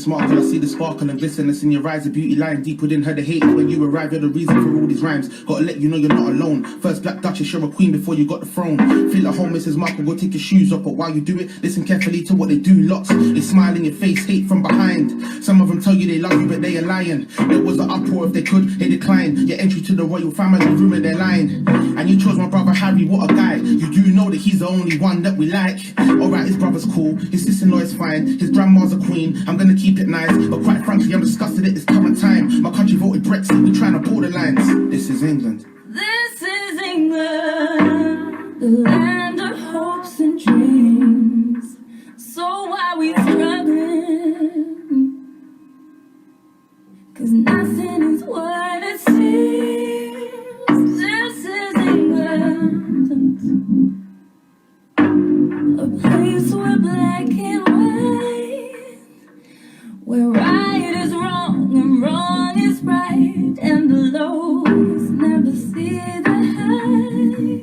smarkle. I see the sparkle and glisten that's in your eyes. A beauty lying deep within her. The hate when you arrive. You're the reason for all these rhymes. Gotta let you know you're not alone. First Black Duchess, you're a queen before you got the throne. Feel at home, Mrs. Markle, go take your shoes off. But while you do it, listen carefully to what they do. Lots, they smile in your face, hate from behind. Some of them tell you they love you, but they are lying. There was an uproar, if they could, they declined. Your entry to the royal family, rumor they're lying. And you chose my brother Harry, what a guy. You do know that he's the only one that we like. Alright, his brother's cool, his sister-in-law is fine, his grandma's a queen, I'm gonna keep it nice. But quite frankly, I'm disgusted at this current time. My country voted Brexit, we're trying to pull the lines. This is England.
This is England, the land of hopes and dreams. So why we struggling? 'Cause nothing is what it seems. This is England, a place where black and white, where right is wrong and wrong is right, and the lows never see the high.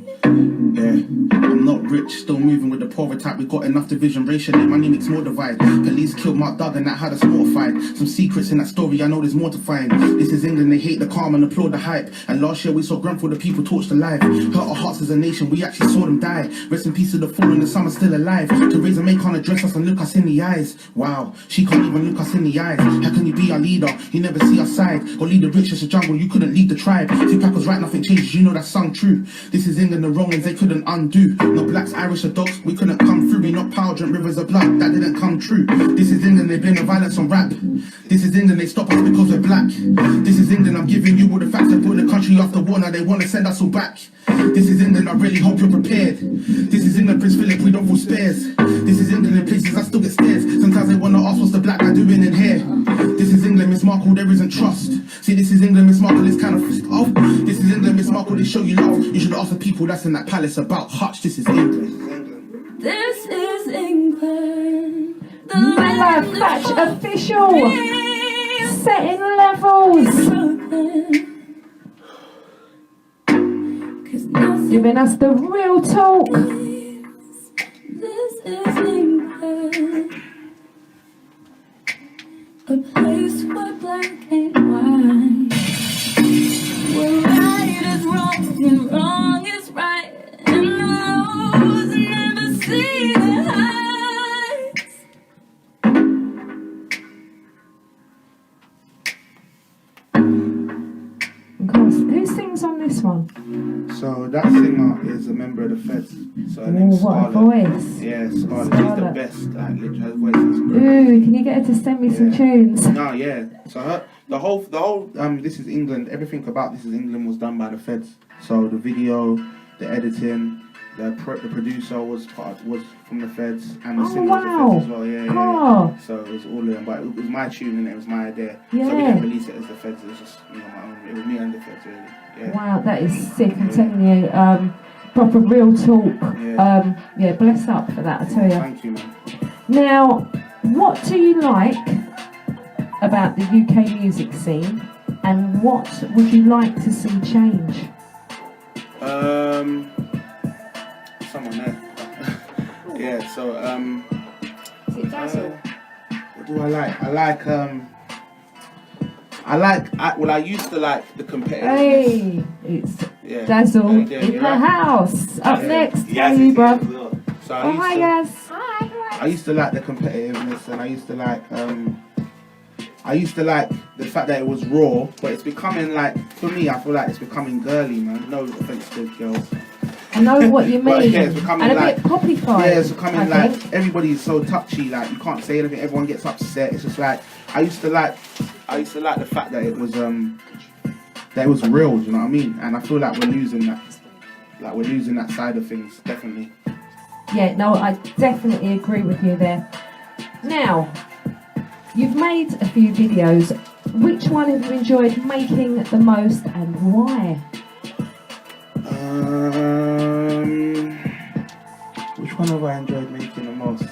Yeah, I'm not rich, still moving with the poorer type. We got enough division, racially, money makes more divide. Police killed Mark Duggan and that had us mortified. Some secrets in that story, I know there's more to find. This is England, they hate the calm and applaud the hype. And last year we saw Grenfell, the people torched alive. Hurt our hearts as a nation, we actually saw them die. Rest in peace to the fallen, the some are still alive. Theresa May can't address us and look us in the eyes. Wow, she can't even look us in the eyes. How can you be our leader? You never see our side. Or lead the rich as a jungle, you couldn't lead the tribe. Tupac was right, nothing changes, you know that's sung true. This is England, the wrongs they couldn't undo. No blacks, Irish or dogs, we couldn't come through. We not power, drink rivers of blood, that didn't come true. This is England, they blame the violence on rap. This is England, they stop us because we're black. This is England, I'm giving you all the facts. They put the country after war, now they want to send us all back. This is England, I really hope you're prepared. This is England, Prince Philip, we don't fall spares. This is England, in places I still get stares. Sometimes they want to ask what's the black guy doing in here. This is England, Miss Markle, there isn't trust. See, this is England, Miss Markle, it's kind of off. This is England, Miss Markle, they show you love. You should ask the people that's in that palace about Hutch. This is England.
This is England, the
Mela
land
Fatch
of
official,
dreams.
setting levels, giving us the real talk.
This is England, a place where black and white, where right is wrong and wrong is right, and the lows never see the highs.
Of course, who sings on this one?
So that singer is a member of the Feds. So her name's
What a
Scarlett.
voice.
Yeah, Scarlett. She's the
Scarlett.
best. Like literally, her voice is
Ooh, can you get her to send me some
Yeah.
tunes?
No, yeah. So the whole This is England. Everything about This is England was done by the Feds. So the video, the editing, the producer was from the Feds, and the
Oh,
singer
wow.
was the Feds as well. Yeah, yeah.
Cool.
So it was all of them, but it was my tune and it was my idea. So we
Yeah.
didn't release it as the Feds. It was just me on my own. It was me and the Feds really. Yeah.
Wow, that is sick, I'm telling you. Proper real talk. Yeah, bless up for that, I tell you.
Thank you, man.
Now, what do you like about the UK music scene, and what would you like to see change?
Someone there. Yeah. So
Is it Dazzle?
what do I like? I used to like the competitive.
Hey, it's
Yeah.
Dazzle
Yeah,
in
you're
the
right.
house. Up
Yeah.
next,
Yes,
tell you,
it
bro.
is as well. So
Oh, hi, guys.
I used to like the competitiveness, and I used to like the fact that it was raw, but it's becoming like, for me, I feel like it's becoming girly, man. No offense to girls.
I know what you mean.
But yeah, it's becoming
and a
like,
bit poppy-fied.
yeah, it's becoming
I
like
think.
everybody's so touchy, like you can't say anything, everyone gets upset. It's just like I used to like the fact that it was real, do you know what I mean? And I feel like we're losing that side of things, definitely.
Yeah, no, I definitely agree with you there. Now, you've made a few videos. Which one have you enjoyed making the most, and why?
Which one have I enjoyed making the most?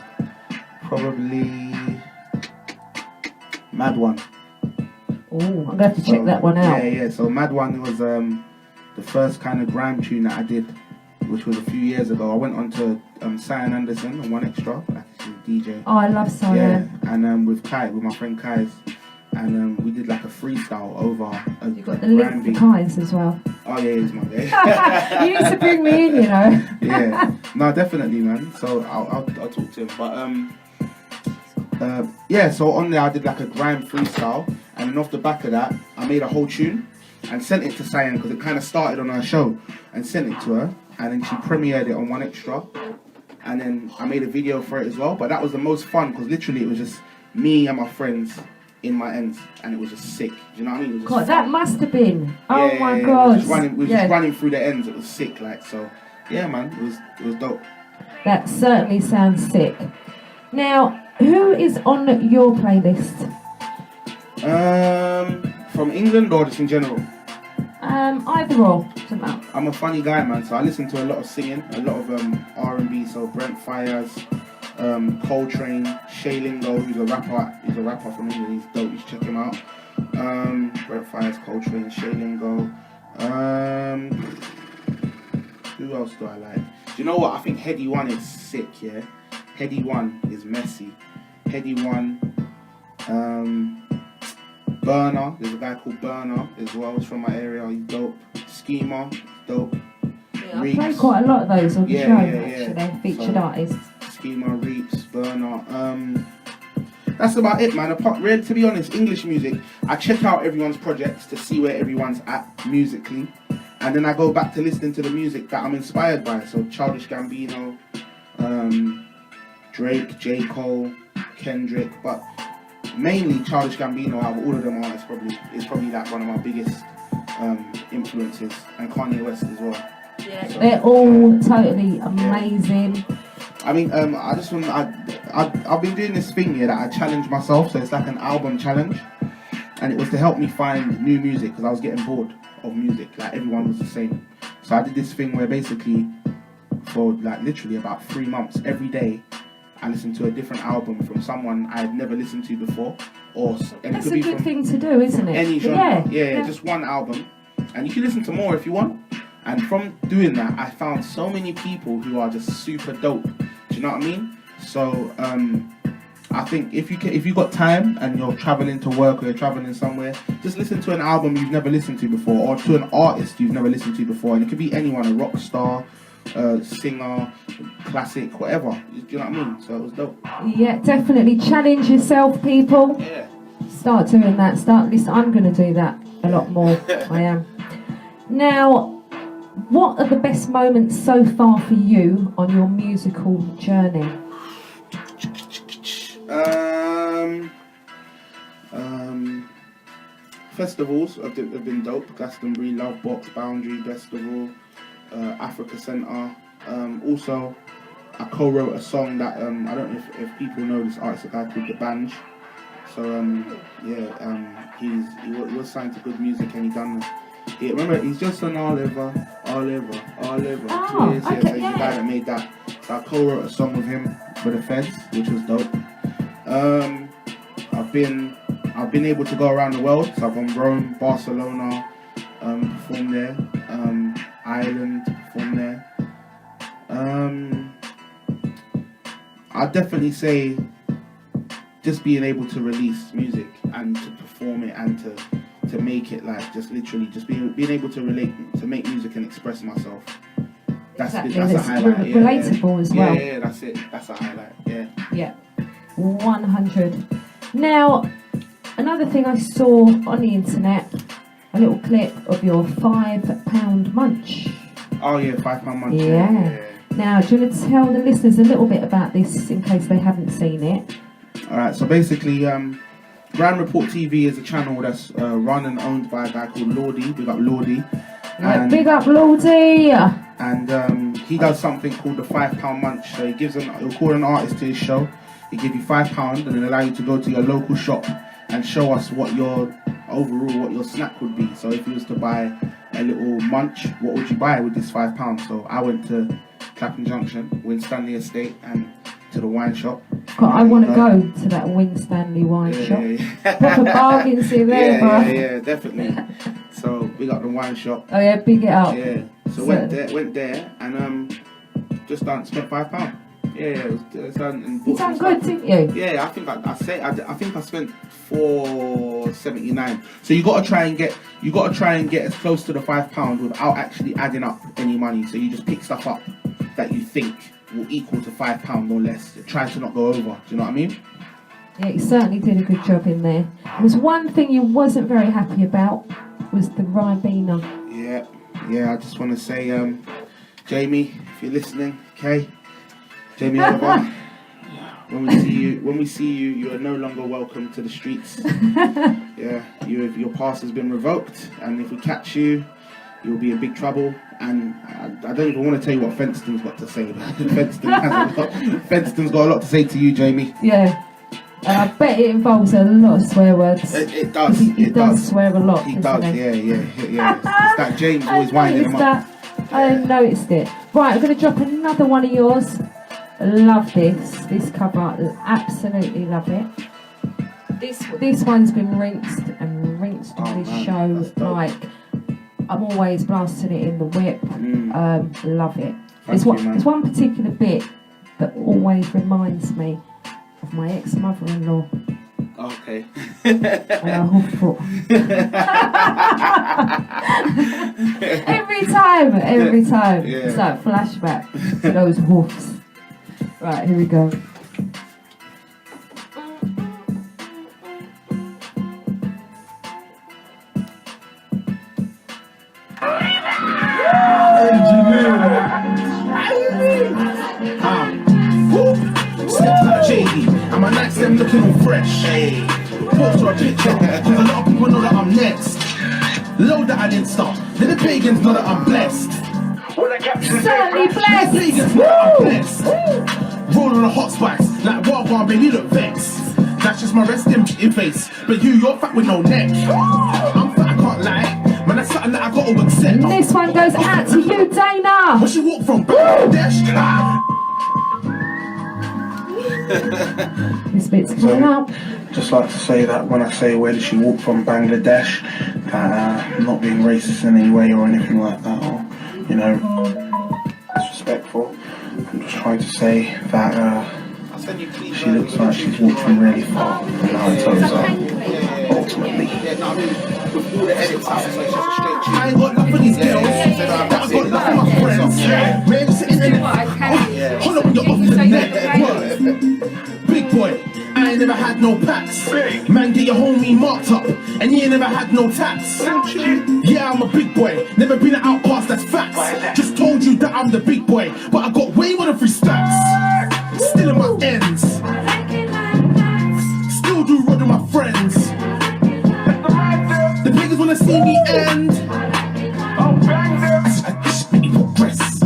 Probably Mad One.
Oh, I'm going to have to check that one out.
Yeah. So Mad One was the first kind of grime tune that I did, which was a few years ago. I went on to Cyan Anderson on One Extra, like DJ.
Oh, I love Siren.
Yeah, and with my friend Kai's, and we did like a freestyle over a
You got the link for Kai's as well.
Oh yeah, he's my guy.
You need to bring me in, you know.
Yeah, no, definitely, man. So I'll talk to him, but yeah. So on there, I did like a grime freestyle, and then off the back of that, I made a whole tune and sent it to Cyan because it kind of started on her show, and sent it to her, and then she premiered it on One Extra, and then I made a video for it as well. But that was the most fun because literally it was just me and my friends in my ends, and it was just sick. Do you know what I mean? It was just
God, that
fun.
must have been. Oh
Yeah,
my
yeah,
God.
We were just running through the ends. It was sick, like, so. Yeah, man, it was dope.
That certainly sounds sick. Now, who is on your playlist?
From England or just in general?
Either or. Doesn't matter.
I'm a funny guy, man, so I listen to a lot of singing, a lot of R&B, so Brent Fires, Coltrane, Shay Lingo, who's a rapper from England, he's dope, you should check him out. Brent Fires, Coltrane, Shay Lingo. Who else do I like? Do you know what? I think Heady One is sick, yeah? Heady One is messy. Heady One, Burner, there's a guy called Burner as well, he's from my area, he's dope. Schema, dope.
Yeah, I play quite a lot of those on the show, actually, featured artists.
Schema, Reaps, Burner. That's about it, man. To be honest, English music, I check out everyone's projects to see where everyone's at musically. And then I go back to listening to the music that I'm inspired by. So Childish Gambino, Drake, J. Cole, Kendrick. But mainly Childish Gambino out of all of them artists is probably like one of my biggest influences. And Kanye West as well.
Yeah, so, they're all totally amazing.
Yeah. I mean, I've been doing this thing here that I challenge myself. So it's like an album challenge. And it was to help me find new music because I was getting bored of music, like everyone was the same. So I did this thing where basically for like literally about 3 months every day I listened to a different album from someone I had never listened to before, and
that's a good thing to do, isn't it?
Any genre. Yeah, just one album, and you can listen to more if you want. And from doing that, I found so many people who are just super dope. Do you know what I mean? So I think if you got time and you're traveling to work or you're traveling somewhere, just listen to an album you've never listened to before, or to an artist you've never listened to before, and it could be anyone, a rock star, singer, classic, whatever. Do you know what I mean? So it was dope.
Yeah, definitely challenge yourself, people.
Yeah.
Start doing that. I'm going to do that a lot more. I am. Now, what are the best moments so far for you on your musical journey?
Festivals have been dope. Glastonbury, Love Box, Boundary Festival, Africa Centre. Also, I co-wrote a song that I don't know if people know this artist, a guy called The Banj. So he was signed to Good Music, and he done. Yeah, remember, he's just an Oliver.
Oh,
So he's the guy that made that. So I co-wrote a song with him for the Feds, which was dope. I've been able to go around the world. So I've gone Rome, Barcelona, performed there, Ireland, performed there. I'd definitely say just being able to release music and to perform it and to make it, like, just literally just being able to make music and express myself. That's a highlight.
Relatable as well.
Yeah, that's it. That's a highlight. Yeah.
100. Now, another thing I saw on the internet, a little clip of your £5 Munch.
Oh yeah, £5 Munch.
Yeah. Now, do you want to tell the listeners a little bit about this in case they haven't seen it?
Alright, so basically, Grand Report TV is a channel that's run and owned by a guy called Lordy. Big up Lordy.
Big up Lordy!
And he does something called the £5 Munch. So he'll call an artist to his show. He give you £5 and then allow you to go to your local shop and show us what your snack would be. So if you was to buy a little munch, what would you buy with this £5? So I went to Clapham Junction, Winstanley Estate, and to the wine shop.
God, I want to go to that Winstanley wine shop. Proper bargains in there, bro.
Yeah, definitely. So we got the wine shop.
Oh yeah, big it up.
Yeah. So went there and just spent £5. it was done. And
You done good, didn't you?
Yeah, I think I think I spent £4.79. So you gotta try and get as close to the £5 without actually adding up any money. So you just pick stuff up that you think will equal to £5 or less. Try to not go over. Do you know what I mean?
Yeah, you certainly did a good job in there. There was one thing you wasn't very happy about, was the Ribena.
Yeah. I just want to say, Jamie, if you're listening, okay, Jamie Oliver, when we see you, you are no longer welcome to the streets. Yeah, your pass has been revoked, and if we catch you, you'll be in big trouble. And I don't even want to tell you what Fenston's got to say. Fenston's got a lot to say to you, Jamie.
Yeah. And I bet it involves a lot of swear words.
It does.
He does swear a lot.
He does. Yeah. It's that James always winding him up.
I noticed it. Right, I'm going to drop another one of yours. Love this cover. Absolutely love it. This one's been rinsed and rinsed on this show. Like, I'm always blasting it in the whip. Love it. There's one particular bit that always reminds me of my ex-mother-in-law.
Okay.
And her hoof foot. every time.
Yeah.
It's like flashback to those hoofs. Right, here we go.
Steps like JD, and my nights them looking all fresh. Post or a picture, cause a lot of people know that I'm next. Low that I didn't stop, then the pagans know that I'm blessed.
Certainly blessed.
The pagans know that I'm blessed. Roll on the hot spice, like Wagwan, baby, look vexed. That's just my resting face, but you're fat with no neck. I'm fat, I can't lie, man, that's something that I gotta accept.
This one goes out to you, Dana.
When she walked from Bangladesh,
This bit's coming up.
just like to say that when I say where did she walk from Bangladesh, that I'm not being racist in any way or anything like that, or, you know, disrespectful. I'm just trying to say that she looks like she's walked from really far, and now it turns out, ultimately. I ain't got love for these girls, I've got love for my friends. Man, sitting in it, hold up when you're off the net. Big boy, I ain't never had no packs. Man, get your homie marked up, and you ain't never had no tax. Yeah, I'm a big boy, never been an outcast, that's facts. Just told you that I'm the big boy, but I got way more than 3 stacks. Still in my ends, still do road with my friends. The niggas wanna see me end. I just make it progress.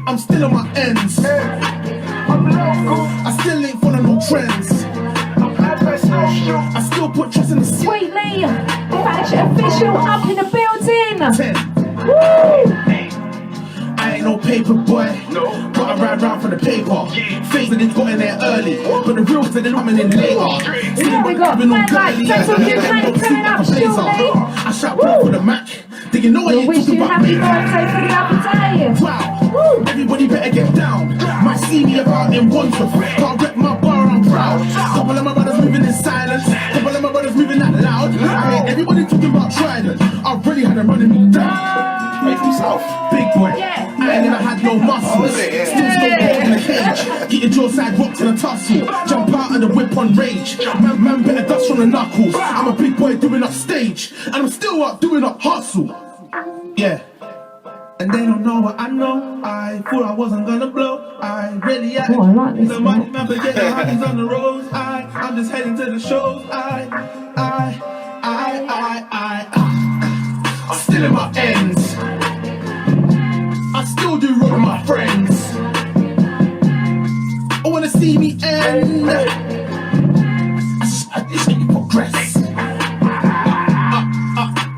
I'm still on my ends. I still ain't following no trends. I still put trust in the
Sweet Lee, Fatch official up in the building.
10. I ain't no paper boy, but I ride round for the paper. Fakes that didn't got in there early, but the real that didn't coming in later.
Yeah, we got man like Total Duke coming up shortly.
I shot round for the Mac. Do you know what
We
you
wish
talking
you
about
happy
me?
birthday for the other day.
Wow, everybody better get down. Might see me about in Wandsworth. Can't rep my bar, I'm proud. Couple of my brothers moving in silence. Couple of my brothers moving that loud. I hate everybody talking about Trident. I really had them running me down.
Right from South.
Big boy, I ain't never had no muscles. Still in the cage. Get your jaw side rocked in a tussle. Jump out of the whip on rage. Man better dust from the knuckles. I'm a big boy doing up stage, and I'm still up doing up hustle. Yeah. And they don't know what I know. I thought I wasn't gonna blow. I really
Oh, I like this
the money
one.
man, but get the honeys on the roads. I'm just heading to the shows. I'm still in my ends. I still do road with my friends. I wanna see me end. I just need to progress.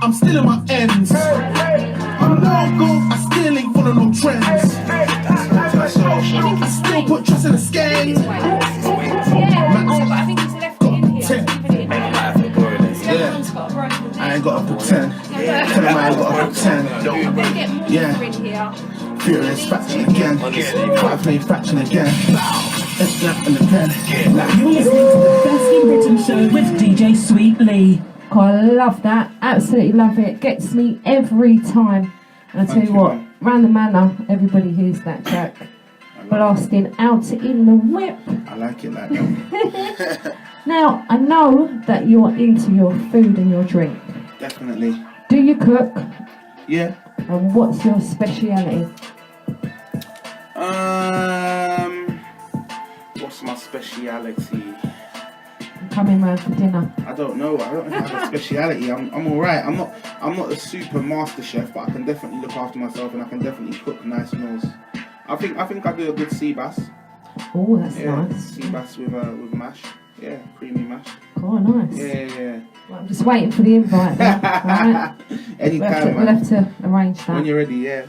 I'm still in my ends. I'm local. I still ain't following no trends. I still put trust in the skate.
I think he's left it in here.
10. Yeah. I ain't got up to 10. Tell him I ain't got up to 10.
I'm going to get more
Yeah.
in here.
Furious faction again. Five names faction again. And again. Like,
You're listening to the best in Britain show with DJ Sweet Lee.
Oh, I love that. Absolutely love it. Gets me every time. And I tell
Thank
you
you,
what,
man.
round the manor, everybody hears that track. Blasting out in the whip.
I like it like that.
Now, I know that you're into your food and your drink.
Definitely.
Do you cook?
Yeah.
And what's your speciality?
What's my speciality?
I'm coming round for dinner.
I don't know. I don't have a speciality. I'm alright. I'm not a super master chef, but I can definitely look after myself and I can definitely cook nice meals. I think I do a good sea bass.
Oh, that's
Yeah,
nice.
sea bass with mash. Yeah, creamy mash.
Oh, nice.
Yeah.
Well, I'm just waiting for the invite now. Right?
Anytime,
We'll
man.
have to arrange that.
When you're ready, yeah.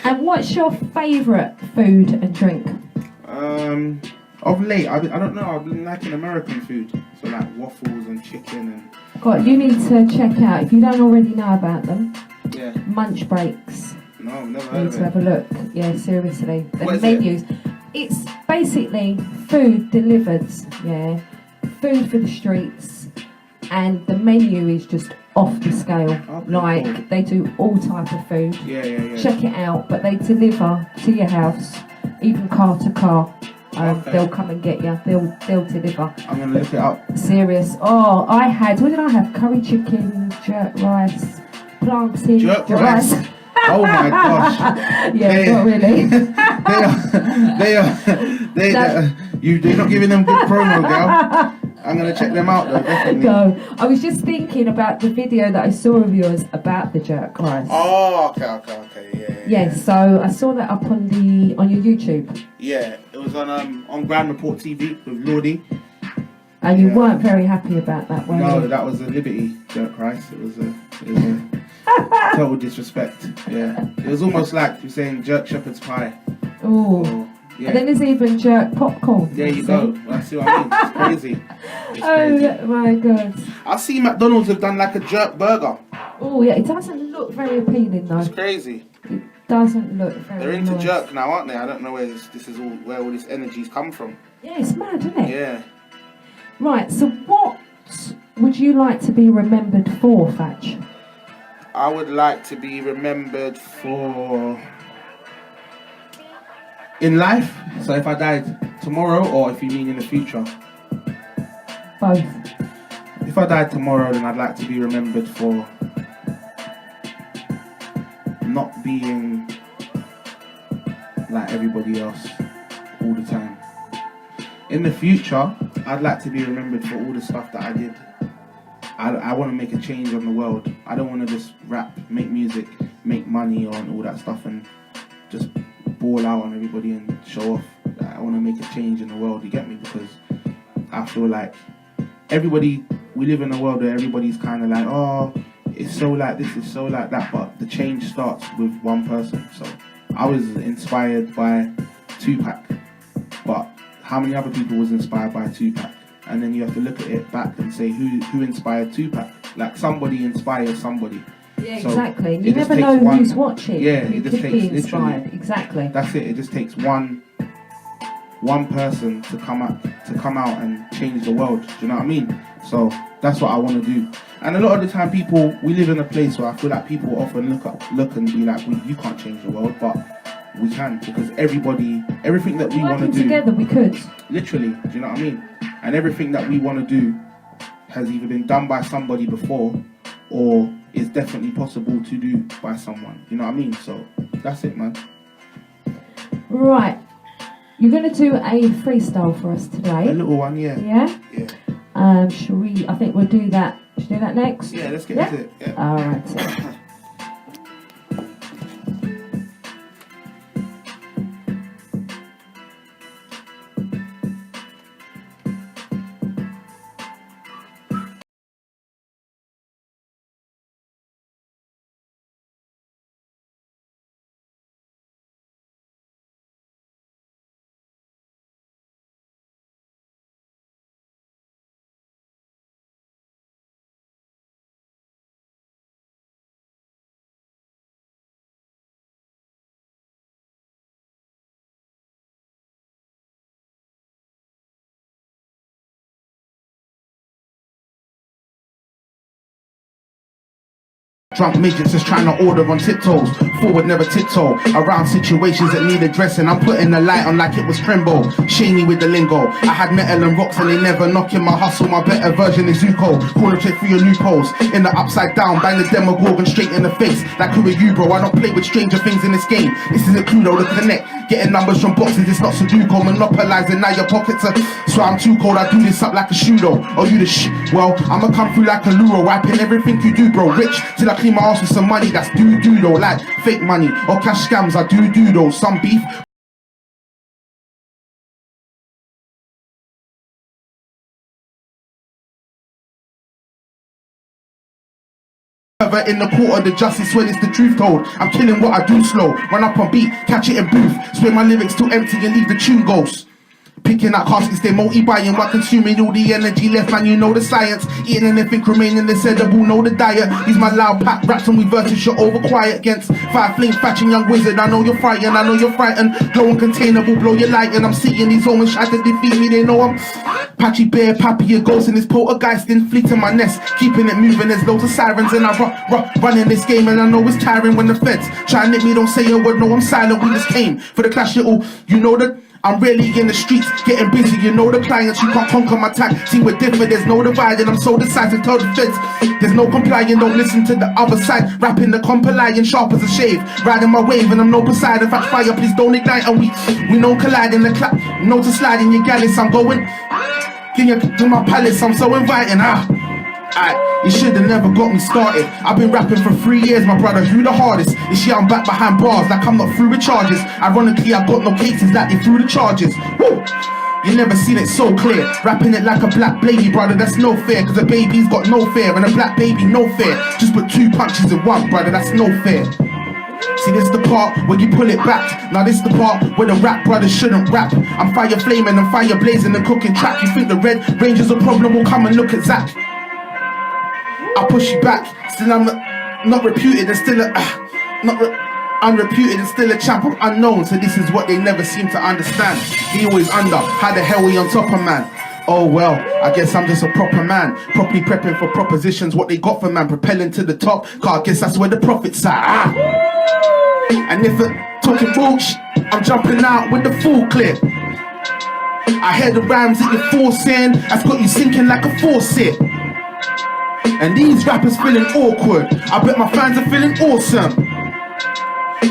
And what's your favourite food and drink?
Of late, I don't know. I've been liking American food, so like waffles and chicken and
God, you need to check out, if you don't already know about them,
yeah.
Munch Breaks.
No, I've never
You
heard
need
of
to have
it.
a look. Yeah, seriously. The
What is it?
menus. It's basically food delivered, yeah. Food for the streets. And the menu is just off the scale.
Okay,
Like,
cool.
they do all type of food.
Yeah.
Check it out, but they deliver to your house, even car to car.
Okay.
They'll come and get you. They'll deliver.
I'm gonna look it up.
Serious. Oh, what did I have? Curry chicken, jerk rice, plantain,
Jerk rice? Oh my gosh.
Yeah,
They-
not really.
They're not giving them good promo, girl. I'm gonna check them out though, definitely.
No, I was just thinking about the video that I saw of yours about the jerk rice.
Oh, okay, yeah.
Yes, so I saw that up on your YouTube,
Yeah, it was on Grand Report TV with Lordy.
and you
Yeah.
weren't very happy about that, were
No,
you?
that was a Liberty jerk rice. It was a total disrespect. Yeah, it was almost like you're saying jerk shepherd's pie.
Ooh.
Or, yeah.
And then there's even jerk popcorn.
There you go. That's what I mean. It's crazy. It's crazy.
Oh my god.
I see McDonald's have done like a jerk burger.
Oh yeah, it doesn't look very appealing though.
It's crazy.
It doesn't look very
They're into
nice.
jerk now, aren't they? I don't know where where all this energy's come from.
Yeah, it's mad, isn't it?
Yeah.
Right, so what would you like to be remembered for, Fatch?
I would like to be remembered for in life. So if I died tomorrow, or if you mean in the future.
Both.
If I died tomorrow, then I'd like to be remembered for not being like everybody else all the time. In the future, I'd like to be remembered for all the stuff that I did. I want to make a change on the world. I don't want to just rap, make music, make money on all that stuff and just ball out on everybody and show off. I want to make a change in the world, you get me? Because I feel like we live in a world where everybody's kind of like, oh, it's so like this, it's so like that, but the change starts with one person. So I was inspired by Tupac, but how many other people was inspired by Tupac? And then you have to look at it back and say who inspired Tupac? Like somebody inspires somebody.
Yeah,
So
exactly.
it
You
just
never know
takes one-
who's watching.
Yeah,
who
it just
could be
takes
inspired.
literally-
Exactly.
That's it. It just takes one person to come out and change the world. Do you know what I mean? So that's what I want to do. And a lot of the time, we live in a place where I feel like people often look and be like, you can't change the world, but we can, because everything that we want to
Working
do,
together, we could.
literally, do you know what I mean? And everything that we want to do has either been done by somebody before, or is definitely possible to do by someone. You know what I mean? So that's it, man.
Right. You're going to do a freestyle for us
A
today.
little one, yeah.
Yeah?
Yeah.
I think we'll do that. Should we do that next?
Yeah, let's get into it. Yeah.
Alright.
Drunk midgets just trying to order on tiptoes. Forward never tiptoe. Around situations that need addressing. I'm putting the light on like it was Trimbo. Shaney with the lingo. I had metal and rocks and they never knocking my hustle. My better version is Zuko. Corner check through your loopholes. In the upside down, bang the Demogorgon straight in the face. Like who are you, bro? I don't play with stranger things in this game. This is a Cluedo to connect. Getting numbers from boxes, it's not Sudoku. Monopolizing now your pockets are. So I'm too cold, I do this up like a shudo. Oh, you the well, I'ma come through like a luro. Wiping everything you do, bro. Rich till I clean my ass with some money that's do though. Like fake money or cash scams, I do though. Some beef. In the court of the justice when it's the truth told. I'm killing what I do slow. Run up on beat, catch it in booth. Spray my lyrics too empty and leave the tune ghost. Picking out caskets, they multi-buying while consuming all the energy left, man, you know the science. Eating anything remaining this edible, know the diet. Use my loud pack raps and we versus shit over quiet against 5 flame fatching young wizard. I know you're frightened, I know you're frightened. Glowing containable, blow your light and I'm seeing these omens try to defeat me, they know I'm patchy bear, pappy, a ghost in this poltergeist in fleet in my nest. Keeping it moving, there's loads of sirens and I running this game and I know it's tiring when the feds try and nip me, don't say a word, no I'm silent, we just came for the clash little, you know that I'm really in the streets, getting busy, you know the clients, you can't conquer my tag. See we're different, there's no dividing, I'm so decisive, tell the feds, there's no complying, don't listen to the other side. Rapping the compiling, sharp as a shave, riding my wave and I'm no Poseidon. Fatch fire, please don't ignite and we no colliding, the clap, no to slide in your gallus, I'm going, can you to my palace, I'm so inviting, you should have never got me started. I've been rapping for 3 years, my brother, who the hardest? This year I'm back behind bars, like I'm not through with charges. Ironically, I got no cases, like they threw the charges. Woo! You never seen it so clear. Rapping it like a black lady, brother, that's no fair. Cause a baby's got no fear, and a black baby, no fear. Just put 2 punches in one, brother, that's no fair. See, this the part where you pull it back. Now this the part where the rap brothers shouldn't rap. I'm fire flaming and fire blazing and cooking trap. You think the Red Ranger's a problem? Well, come and look at Zach. I push you back, still I'm not reputed and still unreputed and still a champ, I'm unknown. So this is what they never seem to understand. He always under, how the hell we on top of man? Oh well, I guess I'm just a proper man, properly prepping for propositions, what they got for man, propelling to the top, cause I guess that's where the profits are. And if talking bullshit, I'm jumping out with the full clip. I hear the rhymes that you're forcing, that's got you sinking like a faucet. And these rappers feeling awkward, I bet my fans are feeling awesome.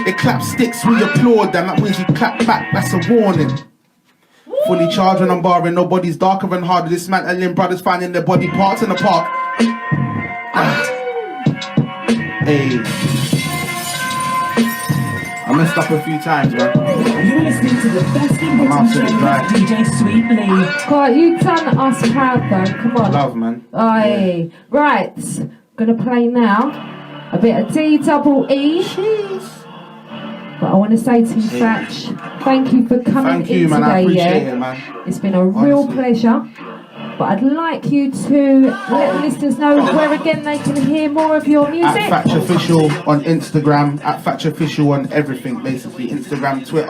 They clap sticks, we applaud them, that means you clap back, that's a warning. Fully charged when I'm barring, nobody's darker and harder. Dismantling brothers finding their body parts in the park. Hey, I messed up a few times, man.
You're listening to the best in Britain show with DJ Sweet Lee.
God, you done us proud though, come on.
Love, man.
Aye.
Yeah.
Right, gonna play now a bit of D-double-E. But I want to say to you, Fatch, thank you for coming
Thank you,
in
man.
today.
I appreciate it, man.
It's been a real
Honestly.
pleasure. But I'd like you to let the listeners know where again they can hear more of your music.
At Fatch Official on Instagram, at Fatch Official on everything, basically. Instagram, Twitter,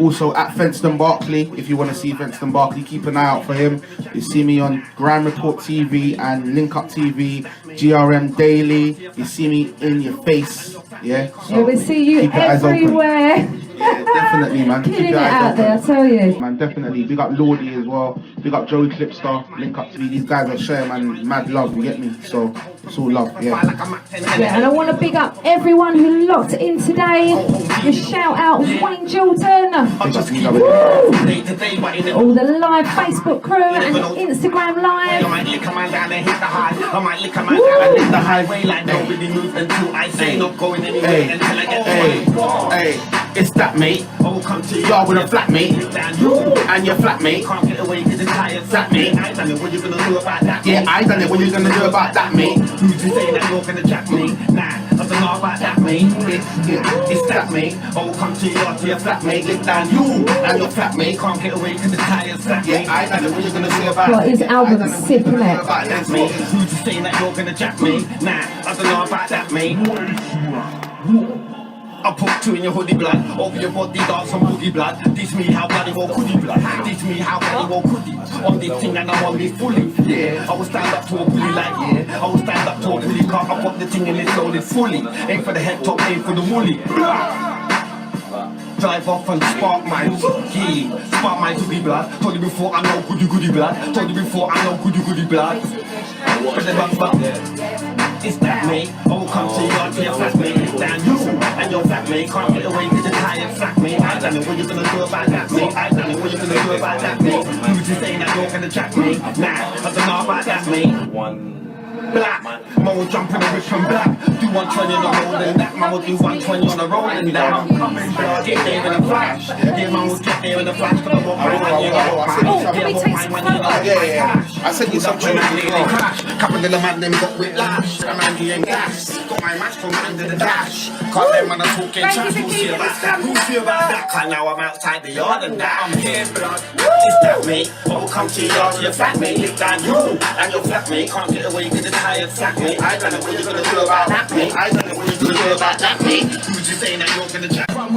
also at Fenston Barclay. If you want to see Fenston Barclay, keep an eye out for him. You see me on Grime Report TV and Link Up TV, GRM Daily. You see me in your face, yeah? So
Yeah, we see you
keep your eyes open.
everywhere.
Yeah, definitely, man. Keep
Killing it
your eyes
out
open.
there, I tell you.
Man, definitely. Big up Lordy as well. Big up Joey Clipstar, Link Up TV. These guys are sharing, man, mad love, you get me? So it's all love, yeah.
Yeah, and I want to big up everyone who locked in today. Just shout out Wayne Jordan.
Big up you,
Woo! All the live Facebook crew and Instagram live.
The highway like nobody moves until I say not going anywhere until I get hey, it's that mate. Y'all with a flat mate. And your flat mate. Can't get away cause it's tired. Flat mate. I done it, what you gonna do about that? Yeah, I done it, what you gonna do about that mate? Who's to say that you're gonna jack me? Nah, I don't know about that mate. It's that mate. Oh, come to your flat mate. Lick down you and your flat mate. Can't get away cause it's tired. Flat mate. Yeah, I done it, what you gonna say about that?
Well, his album's sick, isn't it?
Who's to say that you're gonna jack me? Nah, I don't know about that mate.
I put two in your hoodie blood, over your body dark some boogie blood. Teach me how bloody go could blood. Teach me how bloody go could on this thing and I'm on this fully. Yeah, I will stand up to a bully like yeah. I will stand up to a bully car. I put the thing in it's loaded fully. Aim for the head top, aim for the woolly. Drive off and spark mines, yeah. Spark mines to be blood. Told you before I know goody blood. Told you before I know goody blood. But the bump, it's that mate. I will come to you to your flat mate. Damn you and your flat mate can't get away with the tired flat mate. I don't know what you're gonna do about that mate. I don't know what you're gonna do about that mate. You just saying that you're gonna jack me. Nah, I don't know about that mate. Black, man will jump in the rich and black. Do 120 on the road and that man will do 120 on the road and that. Get there in a flash. Yeah, man will get there in a flash. Cause I won't mind when you
I sent you some
crash. Couple of the man them got whiplash. A man he ain't gas. Got my match from under the dash. Cause them man are talking trash. Who's here about that? Who's here about that? Cause now I'm outside the yard and that. I'm here blood. It's that mate. I will come to your yard to your flat mate. Lick down you and your flat mate. Can't get away with the tired flat mate. I don't know what you're gonna do about that mate. I don't know what you're gonna do about that mate. Who's just saying that you're gonna jack?